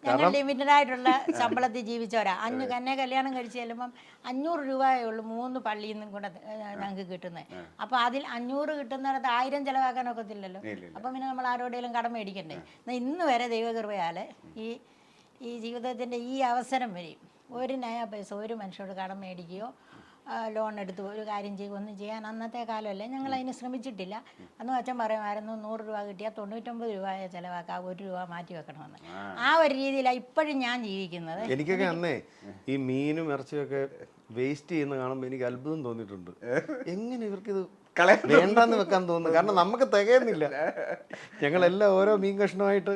ഞങ്ങൾ ലിമിറ്റഡ് ആയിട്ടുള്ള ശമ്പളത്തിൽ ജീവിച്ചവരാ. എന്നെ കല്യാണം കഴിച്ച് ചെല്ലുമ്പം 500 രൂപയേ ഉള്ളൂ 3 പള്ളിയിൽ നിന്നും കൂടെ ഞങ്ങൾക്ക് കിട്ടുന്നത്. അപ്പോൾ അതിൽ 500 കിട്ടുന്നിടത്ത് 1000 ചിലവാക്കാൻ ഒക്കത്തില്ലല്ലോ. അപ്പം പിന്നെ നമ്മൾ ആരോടെങ്കിലും കടം മേടിക്കണ്ടേ. ഇന്ന് വരെ ദൈവകൃപയാലെ ഈ ജീവിതത്തിൻ്റെ ഈ അവസരം വരെയും ഒരു നയ പൈസ ഒരു മനുഷ്യരോട് കടം മേടിക്കുകയോ ലോൺ എടുത്ത് ഒരു കാര്യം ഒന്നും ചെയ്യാൻ അന്നത്തെ കാലമല്ലേ ഞങ്ങൾ അതിന് ശ്രമിച്ചിട്ടില്ല. അന്ന് അച്ഛൻ പറയുമായിരുന്നു 100 രൂപ കിട്ടിയാൽ 99 രൂപയെ ചിലവാക്കാം, 1 രൂപ മാറ്റി വെക്കണമെന്ന്. ആ ഒരു രീതിയിലാണ് ഇപ്പോഴും ഞാൻ ജീവിക്കുന്നത്. എനിക്കൊക്കെ അന്നേ ഈ മീനും ഇറച്ചിയൊക്കെ വേസ്റ്റ് ചെയ്യുന്ന കാണുമ്പോൾ എനിക്ക് അത്ഭുതം തോന്നിയിട്ടുണ്ട്. എങ്ങനെ ഇവർക്കിത് വേണ്ടെന്ന് വെക്കാൻ തോന്നുന്നു. കാരണം നമുക്ക് തികയുന്നില്ല. ഞങ്ങളെല്ലാം ഓരോ മീൻ കഷ്ണമായിട്ട്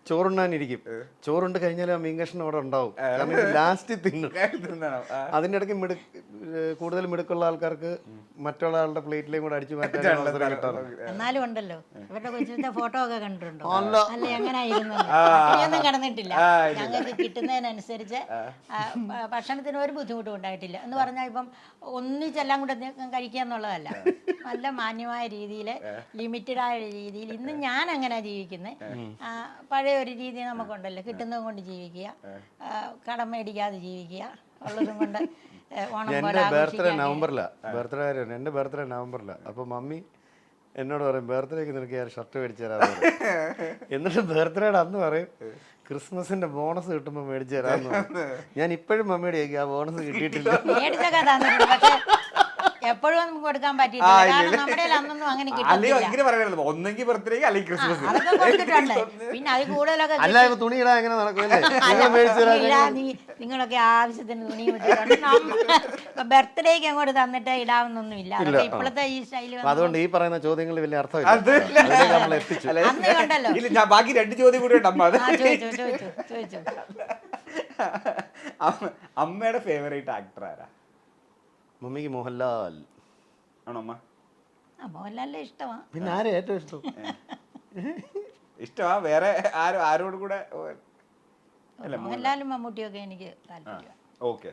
ചോറുണ്ണാനിരിക്കും. ചോറുണ്ട് കഴിഞ്ഞാൽ ആ മീൻ കഷ്ണം അവിടെ ഉണ്ടാവും. കാരണം ഇത് ലാസ്റ്റ് തിന്നും. അതിൻ്റെ ഇടയ്ക്ക് കൂടുതൽ മിടുക്കുള്ള ആൾക്കാർക്ക് മറ്റുള്ള ആളുടെ പ്ലേറ്റിലേയും കൂടെ അടിച്ചു മാറ്റാൻ അവസരം കിട്ടാറുണ്ട്. എന്നാലും ഉണ്ടല്ലോ ഇവരുടെ കൊച്ചിലത്തെ ഫോട്ടോ ഒക്കെ കണ്ടിട്ടുണ്ടോ? അല്ല എങ്ങനെയായിരുന്നു കിടന്നിട്ടില്ല. ഞങ്ങൾക്ക് കിട്ടുന്നതിനനുസരിച്ച് ഭക്ഷണത്തിന് ഒരു ബുദ്ധിമുട്ടും ഉണ്ടായിട്ടില്ല. എന്ന് പറഞ്ഞാൽ ഇപ്പം ഒന്നിച്ചെല്ലാം കൂടെ കഴിക്കുക എന്നുള്ളതല്ല, നല്ല മാന്യമായ രീതിയിൽ ലിമിറ്റഡായ രീതിയിൽ ഇന്ന് ഞാൻ അങ്ങനെ ജീവിക്കുന്നത്. പഴയ ഒരു രീതി നമുക്കുണ്ടല്ലോ, കിട്ടുന്നതും കൊണ്ട് ജീവിക്കുക, കടം മേടിക്കാതെ ജീവിക്കുക, ഉള്ളതും കൊണ്ട് എൻ്റെ ബർത്ത്ഡേ നവംബറിലാണ്. എൻ്റെ ബർത്ത്ഡേ നവംബറിലാണ്. അപ്പോൾ മമ്മി എന്നോട് പറയും ബർത്ത്ഡേക്ക് നിനക്ക് ഞാൻ ഷർട്ട് മേടിച്ചു തരാമെന്ന് പറയും. എന്നിട്ട് ബർത്ത്ഡേയുടെ അന്ന് പറയും ക്രിസ്മസിന്റെ ബോണസ് കിട്ടുമ്പോൾ മേടിച്ചു തരാമെന്ന് പറയും. ഞാൻ ഇപ്പോഴും മമ്മിയുടെ ആ ബോണസ് കിട്ടിയിട്ടില്ല. എപ്പോഴും നമുക്ക് കൊടുക്കാൻ പറ്റിയിട്ടില്ല. കാരണം നമ്മുടെ അന്നൊന്നും അങ്ങനെ കിട്ടില്ല. ഒന്നെങ്കിൽ ബർത്ത്ഡേക്ക് അല്ലെങ്കിൽ ക്രിസ്മസ് അതൊക്കെ കൊടുത്തിട്ടുണ്ട്. പിന്നെ അത് കൂടുതലൊക്കെ തുണി ഇടാൻ എങ്ങനെ നടക്കുമല്ലേ? നിങ്ങളൊക്കെ ആവശ്യത്തിന് തുണി വിട്ടിട്ടുണ്ട്. ബർത്ത്ഡേക്ക് അങ്ങോട്ട് തന്നിട്ട് ഇടാവുന്നൊന്നുമില്ല. അതൊക്കെ ഇപ്പോഴത്തെ ഈ സ്റ്റൈല്. അതുകൊണ്ട് ഈ പറയുന്ന ചോദ്യങ്ങൾ വലിയ അർത്ഥമില്ല. അന്ന് കണ്ടല്ലോ. ബാക്കി 2 ചോദ്യം കൂടി ഉണ്ട്. ചോദിച്ചു. അമ്മയുടെ ഫേവറേറ്റ് ആക്ടർ ആരാ? മമ്മിക്ക് മോഹൻലാൽ ആണോ? അമ്മ മോഹൻലാലിനെ ഇഷ്ടമാണ്. പിന്നെ ആരെ ഏറ്റവും ഇഷ്ടം? ഇഷ്ടമാ വേറെ ആരോട് കൂടെ? മോഹൻലാലും മമ്മൂട്ടിയൊക്കെ എനിക്ക് താല്പര്യം. ഓക്കെ.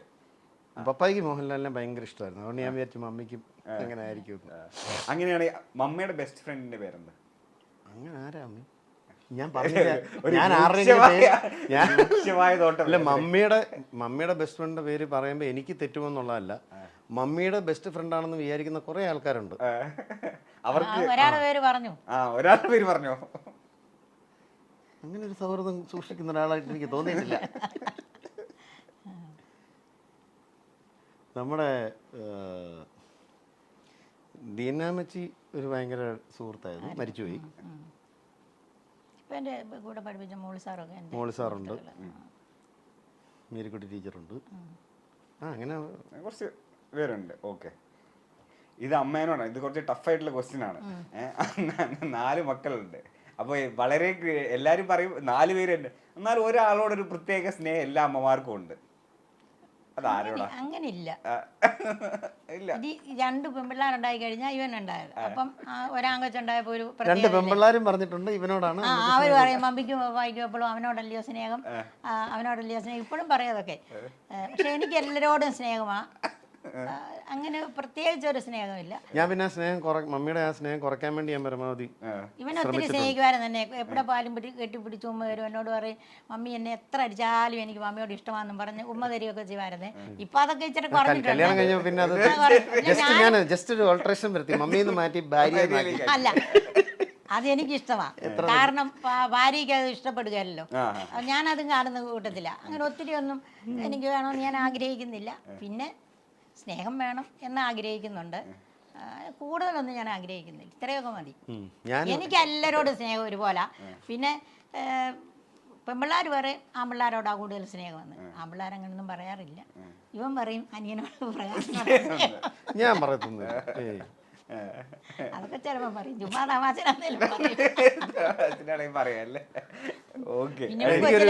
പപ്പായ്ക്ക് മോഹൻലാലിനെ ഭയങ്കര ഇഷ്ടമായിരുന്നു. അതുകൊണ്ട് ഞാൻ വിചാരിച്ചു മമ്മിക്കും അങ്ങനെ ആയിരിക്കും. അങ്ങനെയാണ് മമ്മിയുടെ ബെസ്റ്റ് ഫ്രണ്ടിന്റെ പേരെന്താ? അങ്ങനെ ആരാ അമ്മ? ഞാൻ പറഞ്ഞില്ല. ഞാൻ അല്ല, മമ്മിയുടെ ബെസ്റ്റ് ഫ്രണ്ടിന്റെ പേര് പറയുമ്പോൾ എനിക്ക് തെറ്റുമെന്നുള്ളതല്ല. മമ്മിയുടെ ബെസ്റ്റ് ഫ്രണ്ട് ആണെന്ന് വിചാരിക്കുന്ന കുറെ ആൾക്കാരുണ്ട്. അവർക്ക് ഒരാളുടെ പേര് പറഞ്ഞു. ഒരാളുടെ പേര് പറഞ്ഞോ? അങ്ങനെ ഒരു സൗഹൃദം സൂക്ഷിക്കുന്ന ഒരാളായിട്ട് എനിക്ക് തോന്നിയിട്ടില്ല. നമ്മുടെ ദീനാമച്ചി ഒരു ഭയങ്കര സുഹൃത്തായിരുന്നു, മരിച്ചുപോയി. ഇപ്പം എൻ്റെ കൂടെ പഠിപ്പിച്ച മോളി സാറുണ്ട്, മേരിക്കുട്ടി ടീച്ചറുണ്ട്. അങ്ങനെ കുറച്ച് പേരുണ്ട്. ഓക്കെ, ഇത് അമ്മേനോടാണ്. ഇത് കുറച്ച് ടഫായിട്ടുള്ള ക്വസ്റ്റ്യൻ ആണ്. 4 മക്കളുണ്ട്. അപ്പോൾ വളരെ എല്ലാവരും പറയും 4 പേരുണ്ട്, എന്നാൽ ഒരാളോടൊരു പ്രത്യേക സ്നേഹം എല്ലാ അമ്മമാർക്കും ഉണ്ട്. അതാരോടാ? അങ്ങനില്ല. ഇല്ല, 2 പെൺപിള്ളേരുണ്ടായി കഴിഞ്ഞാൽ ഇവനുണ്ടായത്. അപ്പം ഒരാങ്കച്ചുണ്ടായപ്പോൾ ഒരു 2 പെൺപിള്ളേരും പറഞ്ഞിട്ടുണ്ട് ഇവനോടാണ്. അവർ പറയും മമ്മിക്കും പപ്പായ്ക്കും എപ്പോഴും അവനോടല്ലയോ സ്നേഹം, അവനോടല്ലയോ സ്നേഹം, ഇപ്പോഴും പറയാതൊക്കെ. പക്ഷെ എനിക്ക് എല്ലാവരോടും സ്നേഹമാണ്. അങ്ങനെ പ്രത്യേകിച്ച് ഒരു സ്നേഹമില്ല. ഞാൻ പിന്നെ മമ്മിയുടെ ആ സ്നേഹം കുറയ്ക്കാൻ വേണ്ടി ഞാൻ പരമാവധി ഇവനെ ഒത്തിരി സ്നേഹിക്കുവാനും തന്നെ. എവിടെ പാലും കെട്ടിപ്പിടിച്ച് ഉമ്മ വരും. എന്നോട് പറയും മമ്മി എന്നെ എത്ര അടിച്ചാലും എനിക്ക് മമ്മിയോട് ഇഷ്ടമാണെന്നും പറഞ്ഞ് ഉമ്മ തരികയൊക്കെ ചെയ്യുമായിരുന്നേ. ഇപ്പൊ അതൊക്കെ ഇച്ചിരി കല്യാണം കഴിഞ്ഞ പിന്നെ അത് ഞാൻ ജസ്റ്റ് ഒരു ഓൾട്രേഷൻ വരുത്തി, മമ്മിന്ന് മാറ്റി ഭാര്യ. അല്ല, അത് എനിക്കിഷ്ടമാണ്. കാരണം ഭാര്യയ്ക്ക് അത് ഇഷ്ടപ്പെടുകയല്ലോ. ഞാനതും കാണുന്ന കൂട്ടത്തില്ല. അങ്ങനെ ഒത്തിരി ഒന്നും എനിക്ക് വേണമെന്ന് ഞാൻ ആഗ്രഹിക്കുന്നില്ല. പിന്നെ സ്നേഹം വേണം എന്ന് ആഗ്രഹിക്കുന്നുണ്ട്. കൂടുതലൊന്നും ഞാൻ ആഗ്രഹിക്കുന്നില്ല. ഇത്രയൊക്കെ മതി. എനിക്ക് എല്ലാവരോടും സ്നേഹം ഒരുപോലെ. പിന്നെ പെൺപിള്ളേർ പറയും ആൺപിള്ളേരോടാ കൂടുതൽ സ്നേഹമെന്ന്. ആൺപിള്ളേരങ്ങനൊന്നും പറയാറില്ല. ഇവൻ പറയും അനിയനോട് പറയാറില്ല. ഞാൻ പറയത്തുന്നു അതൊക്കെ ചിലപ്പോൾ പറയും. ചുമ്മാ തമാശനാന്നേലും പറയാല്ലേ.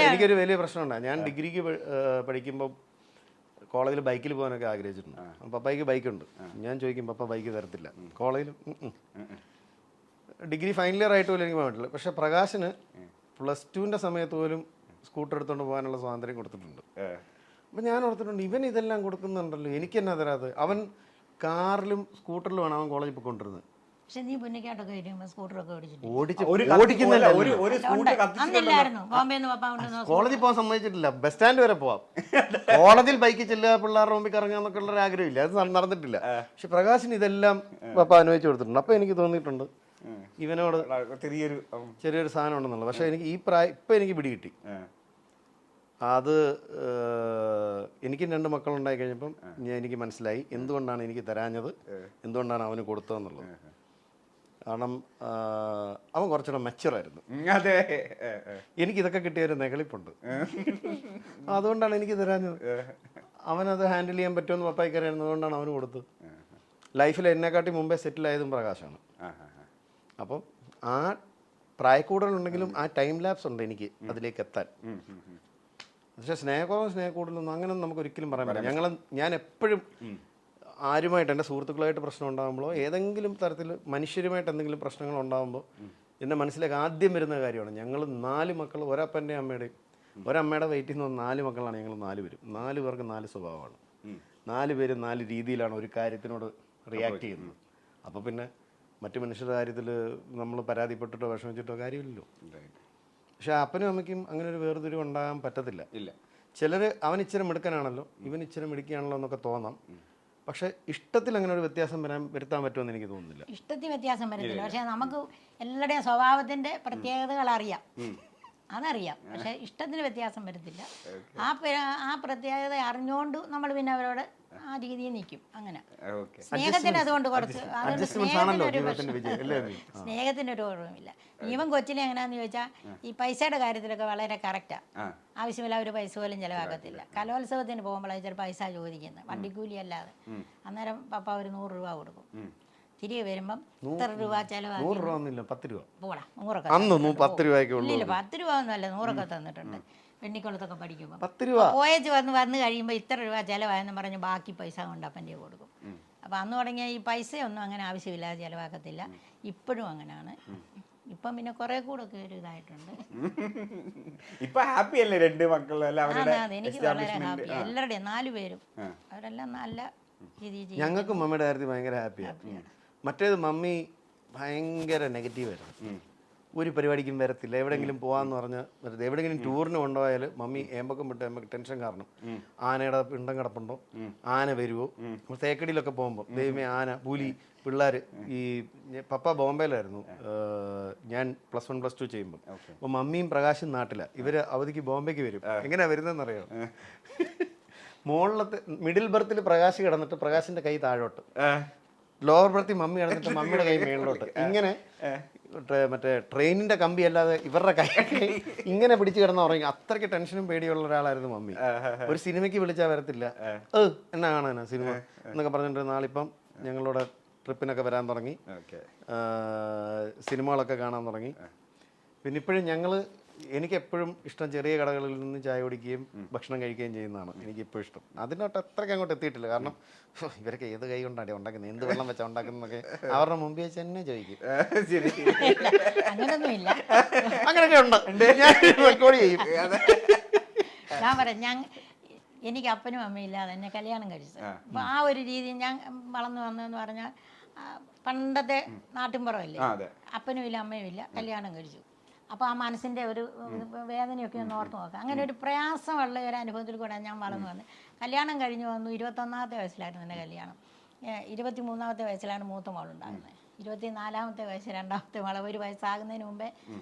എനിക്കൊരു വലിയ പ്രശ്നമുണ്ടായി. ഞാൻ ഡിഗ്രിക്ക് പഠിക്കുമ്പോൾ കോളേജിൽ ബൈക്കിൽ പോകാനൊക്കെ ആഗ്രഹിച്ചിട്ടുണ്ട്. പപ്പായ്ക്ക് ബൈക്കുണ്ട്. ഞാൻ ചോദിക്കും, പപ്പ ബൈക്ക് തരത്തില്ല. കോളേജിൽ ഡിഗ്രി ഫൈനൽ ഇയർ ആയിട്ട് പോലും എനിക്ക് പോകാൻ പറ്റില്ല. പക്ഷെ പ്രകാശിന് +2ൻ്റെ സമയത്ത് പോലും സ്കൂട്ടർ എടുത്തുകൊണ്ട് പോകാനുള്ള സ്വാതന്ത്ര്യം കൊടുത്തിട്ടുണ്ട്. അപ്പം ഞാൻ ഓർത്തിട്ടുണ്ട്, ഇവൻ ഇതെല്ലാം കൊടുക്കുന്നുണ്ടല്ലോ, എനിക്ക് എന്നാ തരാതെ. അവൻ കാറിലും സ്കൂട്ടറിലുമാണ് അവൻ കോളേജിൽ പോയിക്കൊണ്ടിരുന്നത്. പക്ഷെ നീ പുന്നിക്കാട്ടൊക്കെ വരുമ്പോൾ സ്കൂട്ടറൊക്കെ കോളേജിൽ പോകാൻ സമ്മതിച്ചിട്ടില്ല. ബസ് സ്റ്റാൻഡ് വരെ പോവാം. കോളേജിൽ ബൈക്കിൽ ചെല്ലുക, പിള്ളേരുടെ മുമ്പിൽ കറങ്ങാന്നൊക്കെ ഉള്ള ആഗ്രഹമില്ല. അത് നടന്നിട്ടില്ല. പക്ഷെ പ്രകാശിന് ഇതെല്ലാം പപ്പ അനുഭവിച്ചു കൊടുത്തിട്ടുണ്ട്. അപ്പൊ എനിക്ക് തോന്നിയിട്ടുണ്ട് ഇവനോട് ചെറിയൊരു സാധനം ഉണ്ടെന്നുള്ളത്. പക്ഷെ എനിക്ക് ഇപ്പൊ എനിക്ക് പിടികിട്ടി. അത് എനിക്കും 2 മക്കളുണ്ടായി കഴിഞ്ഞപ്പം എനിക്ക് മനസ്സിലായി എന്തുകൊണ്ടാണ് എനിക്ക് തരാഞ്ഞത്, എന്തുകൊണ്ടാണ് അവന് കൊടുത്തതെന്നുള്ളത്. കാരണം അവൻ കുറച്ചുകൂടെ മെച്ചുറായിരുന്നു. എനിക്കിതൊക്കെ കിട്ടിയ ഒരു നെകളിപ്പുണ്ട്. അതുകൊണ്ടാണ് എനിക്ക് തരാഞ്ഞത്. അവനത് ഹാൻഡിൽ ചെയ്യാൻ പറ്റുമെന്ന് പപ്പായ്ക്ക് അറിയായിരുന്നു. അതുകൊണ്ടാണ് അവന് കൊടുത്തത്. ലൈഫിൽ എന്നെക്കാട്ടി മുമ്പേ സെറ്റിൽ ആയതും പ്രകാശാണ്. അപ്പം ആ പ്രായക്കൂടുതലുണ്ടെങ്കിലും ആ ടൈം ലാപ്സ് ഉണ്ട് എനിക്ക് അതിലേക്ക് എത്താൻ. പക്ഷേ സ്നേഹക്കൂടുതലൊന്നും അങ്ങനെ നമുക്ക് ഒരിക്കലും പറയാൻ പറ്റില്ല. ഞാൻ എപ്പോഴും ആരുമായിട്ട്, എൻ്റെ സുഹൃത്തുക്കളായിട്ട് പ്രശ്നം ഉണ്ടാകുമ്പോഴോ ഏതെങ്കിലും തരത്തിൽ മനുഷ്യരുമായിട്ട് എന്തെങ്കിലും പ്രശ്നങ്ങൾ ഉണ്ടാകുമ്പോൾ എൻ്റെ മനസ്സിലേക്ക് ആദ്യം വരുന്ന കാര്യമാണ്, ഞങ്ങൾ 4 മക്കൾ, ഒരപ്പൻ്റെയും അമ്മയുടെയും. ഒരമ്മയുടെ വെയിറ്റിൽ നിന്ന് 4 മക്കളാണ് ഞങ്ങൾ 4 പേരും. 4 പേർക്ക് 4 സ്വഭാവമാണ്. 4 പേരും 4 രീതിയിലാണ് ഒരു കാര്യത്തിനോട് റിയാക്ട് ചെയ്യുന്നത്. അപ്പോൾ പിന്നെ മറ്റു മനുഷ്യരുടെ കാര്യത്തിൽ നമ്മൾ പരാതിപ്പെട്ടിട്ടോ വിഷമിച്ചിട്ടോ കാര്യമില്ലല്ലോ. പക്ഷെ അപ്പനും അമ്മയ്ക്കും അങ്ങനെ ഒരു വേർതിരിവ് ഉണ്ടാകാൻ പറ്റത്തില്ല. ചിലർ അവൻ ഇച്ചിരി മിടുക്കനാണല്ലോ, ഇവൻ ഇച്ചിരി മിടുക്കിയാണല്ലോ എന്നൊക്കെ തോന്നാം. പക്ഷെ ഇഷ്ടത്തിൽ അങ്ങനെ ഒരു വ്യത്യാസം വരുത്താൻ പറ്റുമെന്ന് എനിക്ക് തോന്നുന്നില്ല. ഇഷ്ടത്തിൽ വ്യത്യാസം വരത്തില്ല. പക്ഷെ നമുക്ക് എല്ലാവരുടെയും സ്വഭാവത്തിന്റെ പ്രത്യേകതകൾ അറിയാം, അതറിയാം. പക്ഷെ ഇഷ്ടത്തിന് വ്യത്യാസം വരത്തില്ല. ആ പ്രത്യേകത അറിഞ്ഞുകൊണ്ട് നമ്മൾ പിന്നെ അവരോട് ആ രീതിയിൽ നിൽക്കും. അങ്ങനെ സ്നേഹത്തിന് അതുകൊണ്ട് കുറച്ച് സ്നേഹത്തിന് ഒരു കുറവുമില്ല. ഈവൻ കൊച്ചിലെ എങ്ങനെയാന്ന് ചോദിച്ചാൽ ഈ പൈസയുടെ കാര്യത്തിലൊക്കെ വളരെ കറക്റ്റാ. ആവശ്യമില്ല ഒരു പൈസ പോലും ചിലവാക്കത്തില്ല. കലോത്സവത്തിന് പോകുമ്പോഴാണ് ചില പൈസ ചോദിക്കുന്നത്, വണ്ടിക്കൂലി അല്ലാതെ. അന്നേരം പപ്പ ഒരു 100 രൂപ കൊടുക്കും. തിരികെ വരുമ്പം ഇത്ര രൂപ ചിലവാക്കി പോടാ 100 ഇല്ല 10 രൂപ ഒന്നുമല്ല 100 തന്നിട്ടുണ്ട്. വെണ്ണിക്കുളത്തൊക്കെ പഠിക്കുമ്പോൾ 10 രൂപ പോയേച്ച് വന്ന് കഴിയുമ്പോൾ ഇത്ര രൂപ ചിലവായെന്ന് പറഞ്ഞ് ബാക്കി പൈസ കൊണ്ട് അപ്പൻ്റെ കൊടുക്കും. അപ്പോൾ അന്ന് തുടങ്ങിയ ഈ പൈസയൊന്നും അങ്ങനെ ആവശ്യമില്ലാതെ ചിലവാക്കത്തില്ല. ഇപ്പോഴും അങ്ങനെയാണ്. ഇപ്പം പിന്നെ കുറെ കൂടെ ഒക്കെ ഒരു ഇതായിട്ടുണ്ട്. ഇപ്പൊ ഹാപ്പി അല്ലേ 2 മക്കളും എല്ലാം അവരുടെ എനിക്ക് വളരെ ഹാപ്പി. എല്ലാവരുടെയും 4 പേരും അവരെല്ലാം നല്ല രീതിയിൽ ചെയ്യും. ഞങ്ങൾക്ക് മമ്മിയുടെ കാര്യത്തിൽ ഭയങ്കര ഹാപ്പിയാണ്. മറ്റേത് മമ്മി ഭയങ്കര നെഗറ്റീവായിരുന്നു. ഒരു പരിപാടിക്കും വരത്തില്ല. എവിടെയെങ്കിലും പോകാന്ന് പറഞ്ഞാൽ വെറുതെ എവിടെയെങ്കിലും ടൂറിന് കൊണ്ടുപോയാൽ മമ്മി ഏമ്പക്കം വിട്ട് നമുക്ക് ടെൻഷൻ കാരണം ആനയുടെ പിണ്ടം കിടപ്പുണ്ടോ, ആന വരുമോ, നമ്മൾ തേക്കടിയിലൊക്കെ പോകുമ്പോൾ ദൈവമേ ആന, പുലി, പിള്ളേർ. ഈ പപ്പ ബോംബെയിലായിരുന്നു ഞാൻ +1 +2 ചെയ്യുമ്പോൾ. അപ്പോൾ മമ്മിയും പ്രകാശും നാട്ടിലാണ്. ഇവർ അവധിക്ക് ബോംബെക്ക് വരും. എങ്ങനെയാ വരുന്നതെന്നറിയോ? മുകളിലത്തെ മിഡിൽ ബർത്തിൽ പ്രകാശ് കിടന്നിട്ട് പ്രകാശിന്റെ കൈ താഴോട്ട്, ലോവർ ബർത്തിൽ മമ്മി കിടന്നിട്ട് മമ്മിയുടെ കൈ മേളിലോട്ട്. ഇങ്ങനെ മറ്റേ ട്രെയിനിന്റെ കമ്പി അല്ലാതെ ഇവരുടെ കൈ ഇങ്ങനെ പിടിച്ചു കിടന്ന ഉറങ്ങി. അത്രയ്ക്ക് ടെൻഷനും പേടിയുള്ള ഒരാളായിരുന്നു മമ്മി. ഒരു സിനിമയ്ക്ക് വിളിച്ചാൽ വരത്തില്ല. എന്നാ കാണാനാ സിനിമ എന്നൊക്കെ പറഞ്ഞിട്ട് നാളിപ്പം ഞങ്ങളോട് ട്രിപ്പിനൊക്കെ വരാൻ തുടങ്ങി. സിനിമകളൊക്കെ കാണാൻ തുടങ്ങി. പിന്നെ ഇപ്പോഴും എനിക്ക് എപ്പോഴും ഇഷ്ടം ചെറിയ കടകളിൽ നിന്ന് ചായ കുടിക്കുകയും ഭക്ഷണം കഴിക്കുകയും ചെയ്യുന്നതാണ് എനിക്കിപ്പോൾ ഇഷ്ടം. അതിനോട്ട് അത്രയ്ക്ക് അങ്ങോട്ട് എത്തിയിട്ടില്ല. കാരണം ഇവരൊക്കെ ഏത് കൈ കൊണ്ടാണ് ഉണ്ടാക്കുന്നത്, എന്ത് വെള്ളം വെച്ചാൽ ഉണ്ടാക്കുന്നതൊക്കെ അവരുടെ മുമ്പിൽ വെച്ച് തന്നെ ചോദിക്കും. അങ്ങനൊന്നുമില്ല. അങ്ങനെയൊക്കെ ഉണ്ട്. ഞാൻ റെക്കോർഡ് ചെയ്യും. ഞാൻ പറയാം, എനിക്ക് അപ്പനും അമ്മയും ഇല്ലാതെ എന്നെ കല്യാണം കഴിച്ചത്. അപ്പോൾ ആ ഒരു രീതി ഞാൻ വളർന്നു വന്നതെന്ന് പറഞ്ഞാൽ പണ്ടത്തെ നാട്ടിൻപുറമല്ലേ, അപ്പനും ഇല്ല അമ്മയും ഇല്ല, കല്യാണം കഴിച്ചു. അപ്പോൾ ആ മനസ്സിൻ്റെ ഒരു വേദനയൊക്കെ ഒന്ന് ഓർത്ത് നോക്കാം. അങ്ങനെ ഒരു പ്രയാസമുള്ള ഒരു അനുഭവത്തിൽ കൂടെ ഞാൻ വളർന്നു വന്നത്. കല്യാണം കഴിഞ്ഞ് വന്നു. 21ാമത്തെ വയസ്സിലായിരുന്നു എൻ്റെ കല്യാണം. 23ാമത്തെ വയസ്സിലാണ് മൂത്ത മോളുണ്ടാകുന്നത്. 24ാമത്തെ വയസ്സ് രണ്ടാമത്തെ മോളെ, 1 വയസ്സാകുന്നതിന് മുമ്പേ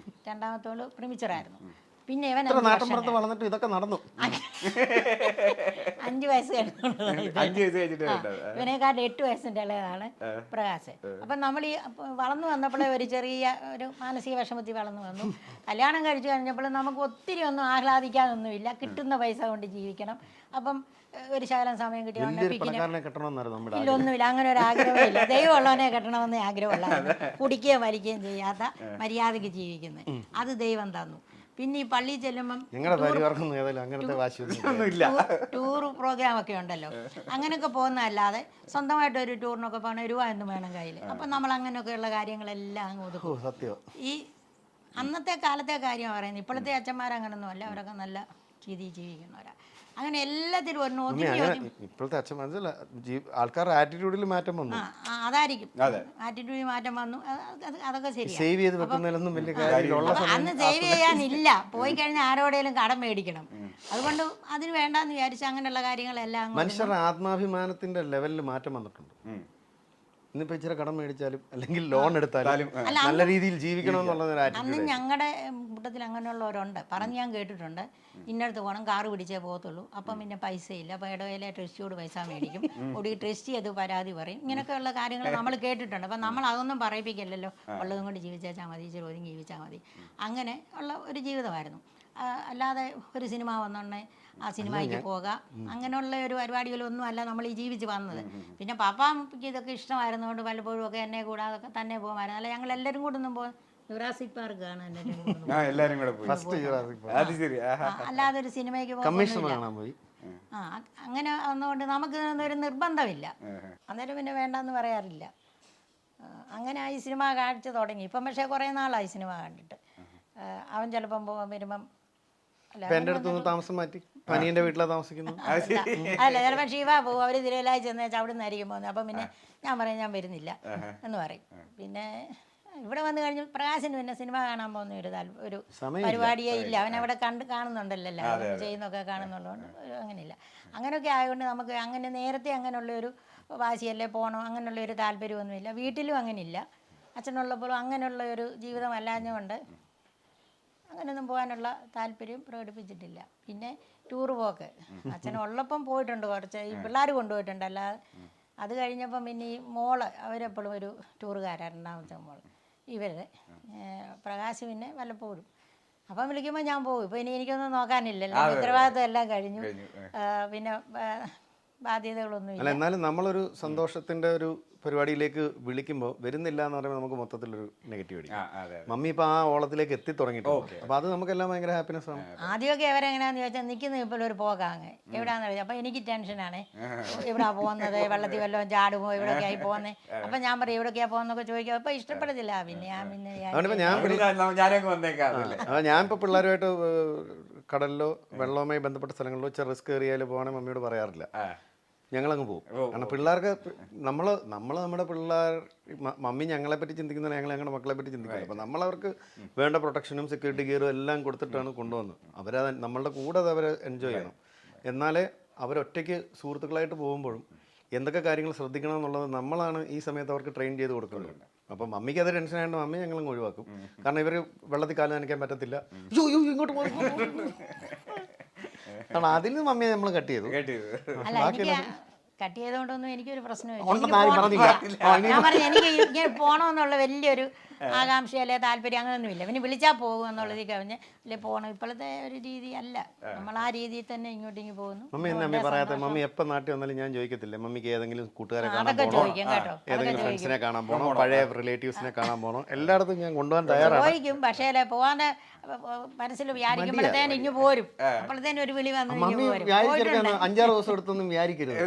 രണ്ടാമത്തെ മോള് പ്രിമിച്ചറായിരുന്നു. പിന്നെ ഇവൻ വളർന്നിട്ട് ഇതൊക്കെ നടന്നു. 5 വയസ്സ് ഇവനേക്കാട്ട് 8 വയസ്സിൻ്റെ ഇളയതാണ് പ്രകാശ്. അപ്പം നമ്മൾ ഈ വളർന്നു വന്നപ്പോഴേ ഒരു ചെറിയ ഒരു മാനസിക വിഷമത്തിൽ വളർന്നു വന്നു. കല്യാണം കഴിച്ചു കഴിഞ്ഞപ്പോൾ നമുക്ക് ഒത്തിരി ഒന്നും ആഹ്ലാദിക്കാനൊന്നുമില്ല. കിട്ടുന്ന പൈസ കൊണ്ട് ജീവിക്കണം. അപ്പം ഒരു ശകലം സമയം കിട്ടിയ ഒന്നുമില്ല. അങ്ങനെ ഒരു ആഗ്രഹമില്ല. ദൈവമുള്ളവനെ കെട്ടണമെന്നേ ആഗ്രഹമുള്ളായിരുന്നു. കുടിക്കുകയും വലിക്കുകയും ചെയ്യാത്ത മര്യാദയ്ക്ക് ജീവിക്കുന്നത് അത് ദൈവം തന്നു. പിന്നെ ഈ പള്ളിയിൽ ചെല്ലുമ്പം ടൂർ പ്രോഗ്രാം ഒക്കെ ഉണ്ടല്ലോ, അങ്ങനെയൊക്കെ പോകുന്നതല്ലാതെ സ്വന്തമായിട്ട് ഒരു ടൂറിനൊക്കെ പോകണ രൂപ എന്ന് വേണം കയ്യിൽ. അപ്പം നമ്മൾ അങ്ങനെയൊക്കെയുള്ള കാര്യങ്ങളെല്ലാം അങ്ങ് ഒതുക്കും. ഈ അന്നത്തെ കാലത്തെ കാര്യമാണ് പറയുന്നത്. ഇപ്പോഴത്തെ അച്ഛന്മാരങ്ങനൊന്നും അല്ല, അവരൊക്കെ നല്ല രീതിയിൽ ജീവിക്കുന്നവരാ. അങ്ങനെ എല്ലാത്തിലും ഇപ്പോഴത്തെ അച്ഛന്മാർ ആൾക്കാരുടെ ആറ്റിറ്റ്യൂഡിൽ മാറ്റം വന്നു. അതായിരിക്കും, ആറ്റിറ്റ്യൂഡിൽ മാറ്റം വന്നു. അതൊക്കെ ശരിയാണ്. അന്ന് സേവ് ചെയ്യാനില്ല. പോയി കഴിഞ്ഞാൽ ആരോടെങ്കിലും കടം മേടിക്കണം. അതുകൊണ്ട് അതിന് വേണ്ടാന്ന് വിചാരിച്ച് അങ്ങനെയുള്ള കാര്യങ്ങളെല്ലാം മനുഷ്യരുടെ ആത്മാഭിമാനത്തിന്റെ ലെവലിൽ മാറ്റം വന്നിട്ടുണ്ട്. ഇന്നിപ്പോ ഇച്ചിരി കടം മേടിച്ചാലും അല്ലെങ്കിൽ ലോൺ എടുത്താലും നല്ല രീതിയിൽ ജീവിക്കണമെന്നുള്ളത്. അന്ന് ഞങ്ങളുടെ കൂട്ടത്തിൽ അങ്ങനെയുള്ളവരുണ്ട്. പറഞ്ഞ് ഞാൻ കേട്ടിട്ടുണ്ട്. ഇന്നടത്ത് പോകണം, കാറ് പിടിച്ചേ പോകത്തുള്ളൂ. അപ്പം പിന്നെ പൈസ ഇല്ല. അപ്പോൾ ഇടവേലെ ട്രസ്റ്റിയോട് പൈസ മേടിക്കും. ഒടി ട്രസ്റ്റി അത് പരാതി പറയും. ഇങ്ങനെയൊക്കെയുള്ള കാര്യങ്ങൾ നമ്മൾ കേട്ടിട്ടുണ്ട്. അപ്പം നമ്മൾ അതൊന്നും പറയിപ്പിക്കില്ലല്ലോ. ഉള്ളതും കൊണ്ട് ജീവിച്ചാൽ മതി, ഇച്ചിരി ഒതുങ്ങി ജീവിച്ചാൽ മതി. അങ്ങനെ ഉള്ള ഒരു ജീവിതമായിരുന്നു. അല്ലാതെ ഒരു സിനിമ വന്നോണ്ടേ ആ സിനിമയ്ക്ക് പോകാം, അങ്ങനെയുള്ള ഒരു പരിപാടികളൊന്നും അല്ല നമ്മൾ ഈ ജീവിച്ച് വന്നത്. പിന്നെ പാപ്പാക്ക് ഇതൊക്കെ ഇഷ്ടമായിരുന്നുകൊണ്ട് പലപ്പോഴും ഒക്കെ എന്നെ കൂടാതൊക്കെ തന്നെ പോകുമായിരുന്നു. അല്ല, ഞങ്ങൾ എല്ലാവരും കൂടെ ഒന്നും പോകും. ജുറാസിക് പാർക്ക് കാണാൻ അല്ലാതെ ഒരു സിനിമയ്ക്ക് പോയി അങ്ങനെ വന്നുകൊണ്ട് നമുക്ക് ഒരു നിർബന്ധമില്ല. അന്നേരം പിന്നെ വേണ്ടെന്ന് പറയാറില്ല. അങ്ങനെ ഈ സിനിമ കാണിച്ച് തുടങ്ങി. ഇപ്പം പക്ഷേ കുറേ നാളായി സിനിമ കണ്ടിട്ട്. അവൻ ചിലപ്പം വരുമ്പം താമസം മാറ്റി പനിയന്റെ വീട്ടിലാണ് താമസിക്കുന്നത്. അല്ല, ചിലപ്പോൾ ഷീവ പോകും. അവർ തിരുവല്ലായി ചെന്നേച്ചാൽ അവിടെ നിന്നായിരിക്കും പോകുന്നത്. അപ്പം പിന്നെ ഞാൻ പറയും ഞാൻ വരുന്നില്ല എന്ന് പറയും. പിന്നെ ഇവിടെ വന്നു കഴിഞ്ഞ് പ്രകാശിന് പിന്നെ സിനിമ കാണാൻ പോകുന്ന ഒരു പരിപാടിയേ ഇല്ല. അവനവിടെ കാണുന്നുണ്ടല്ലോ, ചെയ്യുന്നൊക്കെ കാണുന്നുള്ളതുകൊണ്ട് അങ്ങനെയില്ല. അങ്ങനെയൊക്കെ ആയതുകൊണ്ട് നമുക്ക് അങ്ങനെ നേരത്തെ അങ്ങനെയുള്ളൊരു വാശിയല്ലേ പോകണം അങ്ങനെയുള്ള ഒരു താല്പര്യമൊന്നുമില്ല. വീട്ടിലും അങ്ങനെയില്ല. അച്ഛനുള്ളപ്പോഴും അങ്ങനെയുള്ള ഒരു ജീവിതം അല്ലാഞ്ഞുകൊണ്ട് അങ്ങനെയൊന്നും പോകാനുള്ള താല്പര്യം പ്രകടിപ്പിച്ചിട്ടില്ല. പിന്നെ ടൂർ പോക്ക് അച്ഛനുള്ളപ്പം പോയിട്ടുണ്ട്, കുറച്ച് ഈ പിള്ളേർ കൊണ്ടുപോയിട്ടുണ്ട്. അല്ലാതെ അത് കഴിഞ്ഞപ്പം പിന്നെ ഈ മോള് അവരെപ്പോഴും ഒരു ടൂറുകാരാണ്, രണ്ടാമത്തെ മോള്. ഇവർ പ്രകാശ് പിന്നെ വല്ലപ്പോഴും അപ്പം വിളിക്കുമ്പോൾ ഞാൻ പോകും. ഇപ്പോൾ എനിക്കൊന്നും നോക്കാനില്ലല്ലോ, ഉത്തരവാദിത്വം എല്ലാം കഴിഞ്ഞു. പിന്നെ ബാധ്യതകളൊന്നും അല്ല എന്നാലും നമ്മളൊരു സന്തോഷത്തിന്റെ ഒരു പരിപാടിയിലേക്ക് വിളിക്കുമ്പോൾ വരുന്നില്ല എന്ന് പറയുമ്പോൾ നമുക്ക് മൊത്തത്തിലൊരു നെഗറ്റീവ് അടിക്കും. അതെ മമ്മി ഇപ്പൊ ആ ഓളത്തിലേക്ക് എത്തി തുടങ്ങിയിട്ടുണ്ട്. അപ്പൊ അത് നമുക്കെല്ലാം ഭയങ്കര ഹാപ്പിനെസ് ആണ്. ആദ്യമൊക്കെ അവരെങ്ങനെയാന്ന് ചോദിച്ചാൽ നിൽക്കുന്ന ഇപ്പോൾ ഒരു പോകാങ്ങ് എവിടെയാന്ന് ചോദിച്ചാൽ അപ്പൊ എനിക്ക് ടെൻഷനാണ്, ഇവിടെ പോകുന്നത് വെള്ളത്തിൽ വല്ലതും ചാടുമോ, ഇവിടെയൊക്കെ ആയി പോകുന്നത്. അപ്പൊ ഞാൻ പറയും ഇവിടെയൊക്കെയാ പോകുന്നൊക്കെ ചോദിക്കും. അപ്പൊ ഇഷ്ടപ്പെടത്തില്ല. പിന്നെ അതുകൊണ്ടിപ്പോ ഞാനൊക്കെ വന്നേക്കാം. ഞാനിപ്പോ പിള്ളേരുമായിട്ട് കടലിലോ വെള്ളവുമായി ബന്ധപ്പെട്ട സ്ഥലങ്ങളിലോ ചെറിയ റിസ്ക് ഏറിയാലും പോകണമെങ്കിൽ മമ്മിയോട് പറയാറില്ല. ഞങ്ങളങ്ങ് പോകും. കാരണം പിള്ളേർക്ക് നമ്മൾ നമ്മുടെ പിള്ളേർ മമ്മി ഞങ്ങളെ പറ്റി ചിന്തിക്കുന്ന ഞങ്ങൾ ഞങ്ങളുടെ മക്കളെ പറ്റി ചിന്തിക്കുന്നത്. അപ്പം നമ്മളവർക്ക് വേണ്ട പ്രൊട്ടക്ഷനും സെക്യൂരിറ്റി ഗിയറും എല്ലാം കൊടുത്തിട്ടാണ് കൊണ്ടുവന്നത്. അവരത് നമ്മളുടെ കൂടെ അത് അവരെ എൻജോയ് ചെയ്യണം. എന്നാലേ അവരൊറ്റയ്ക്ക് സുഹൃത്തുക്കളായിട്ട് പോകുമ്പോഴും എന്തൊക്കെ കാര്യങ്ങൾ ശ്രദ്ധിക്കണം എന്നുള്ളത് നമ്മളാണ് ഈ സമയത്ത് അവർക്ക് ട്രെയിൻ ചെയ്ത് കൊടുക്കുന്നത്. അപ്പം മമ്മിക്ക് അത് ടെൻഷൻ ആയതുകൊണ്ട് മമ്മി ഞങ്ങളും ഒഴിവാക്കും. കാരണം ഇവർ വെള്ളത്തിൽ കാലം നനയ്ക്കാൻ പറ്റത്തില്ല, ഇങ്ങോട്ട് പോകും. കാരണം അതിൽ നിന്ന് മമ്മിയെ നമ്മൾ കട്ട് ചെയ്തു. അല്ല എനിക്ക് കട്ട് ചെയ്തുകൊണ്ടൊന്നും എനിക്കൊരു പ്രശ്നമില്ല. ഉണ്ടെന്ന് ആരും പറഞ്ഞില്ല. ഞാൻ പറഞ്ഞു എനിക്ക് ഇങ്ങനെ പോകണമെന്നുള്ള വലിയൊരു ആകാംക്ഷ അല്ലെ താല്പര്യം അങ്ങനെയൊന്നുമില്ല. പിന്നെ വിളിച്ചാൽ പോകും എന്നുള്ളത് കഴിഞ്ഞ് അല്ലെ പോകണം. ഇപ്പോഴത്തെ ഒരു രീതി അല്ല, നമ്മൾ ആ രീതിയിൽ തന്നെ ഇങ്ങോട്ടേക്ക് പോകുന്നു. മമ്മി എന്നാ മമ്മി പറയാത്ത? മമ്മി എപ്പോൾ നാട്ടിൽ വന്നാലും ഞാൻ ചോദിക്കത്തില്ല മമ്മിക്ക് ഏതെങ്കിലും കൂട്ടുകാരെ കാണാൻ അതൊക്കെ പോകണോ, ചോദിക്കും കേട്ടോ. ഏതെങ്കിലും ഫ്രണ്ട്സിനെ കാണാൻ പോകണോ, പഴയ റിലേറ്റീവ്സിനെ കാണാൻ പോകണോ, എല്ലായിടത്തും ഞാൻ കൊണ്ടുപോകാൻ തയ്യാറാണ്. ചോദിക്കും. പക്ഷേ പോവാൻ മനസ്സിൽ വിചാരിക്കുമ്പോഴത്തേനും ഇങ്ങ് പോരും. അപ്പോഴത്തേനും ഒരു വിളി വന്ന് മമ്മി വ്യാരിച്ചെടുക്കാൻ 5-6 ദിവസം എടുത്തൊന്നും വ്യാരിക്കരുത്,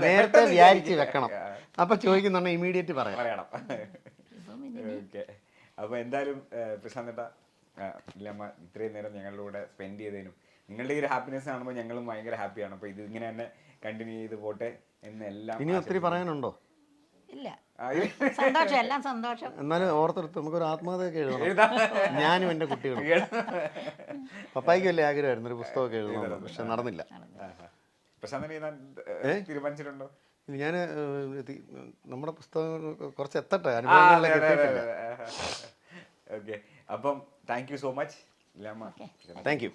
നേരത്തെ വ്യാരിച്ച് വെക്കണം. അപ്പൊ ചോദിക്കുന്നുണ്ടെ ഇമീഡിയറ്റ് പറയണം. ഓക്കെ. അപ്പോൾ എന്തായാലും പ്രശാന്ത് ചേട്ടാ, ഇല്ലമ്മ ഇത്രയും നേരം ഞങ്ങളുടെ കൂടെ സ്പെൻഡ് ചെയ്തതിനും നിങ്ങളുടെ ഈ ഒരു ഹാപ്പിനെസ് കാണുമ്പോൾ ഞങ്ങളും ഭയങ്കര ഹാപ്പിയാണ്. അപ്പോൾ ഇത് ഇങ്ങനെ തന്നെ കണ്ടിന്യൂ ചെയ്ത് പോട്ടെ എന്നെല്ലാം. ഇനി ഒത്തിരി പറയാനുണ്ടോ? ഇല്ല, സന്തോഷം, എല്ലാം സന്തോഷം. എന്നാലും ഓർത്തെടുത്ത് നമുക്കൊരു ആത്മകഥയൊക്കെ എഴുതണം, ഞാനും എൻ്റെ കുട്ടികളും. പപ്പായ്ക്ക് വലിയ ആഗ്രഹമായിരുന്നു ഒരു പുസ്തകമൊക്കെ എഴുതണം, പക്ഷെ നടന്നില്ല. തീരുമാനിച്ചിട്ടുണ്ടോ? ഞാൻ നമ്മുടെ പുസ്തകം കുറച്ച് എത്തട്ടെ, അനുഭവങ്ങളിലേക്ക് എത്തിയിട്ടില്ല. ഓക്കെ, അപ്പം thank you so much. Thank you.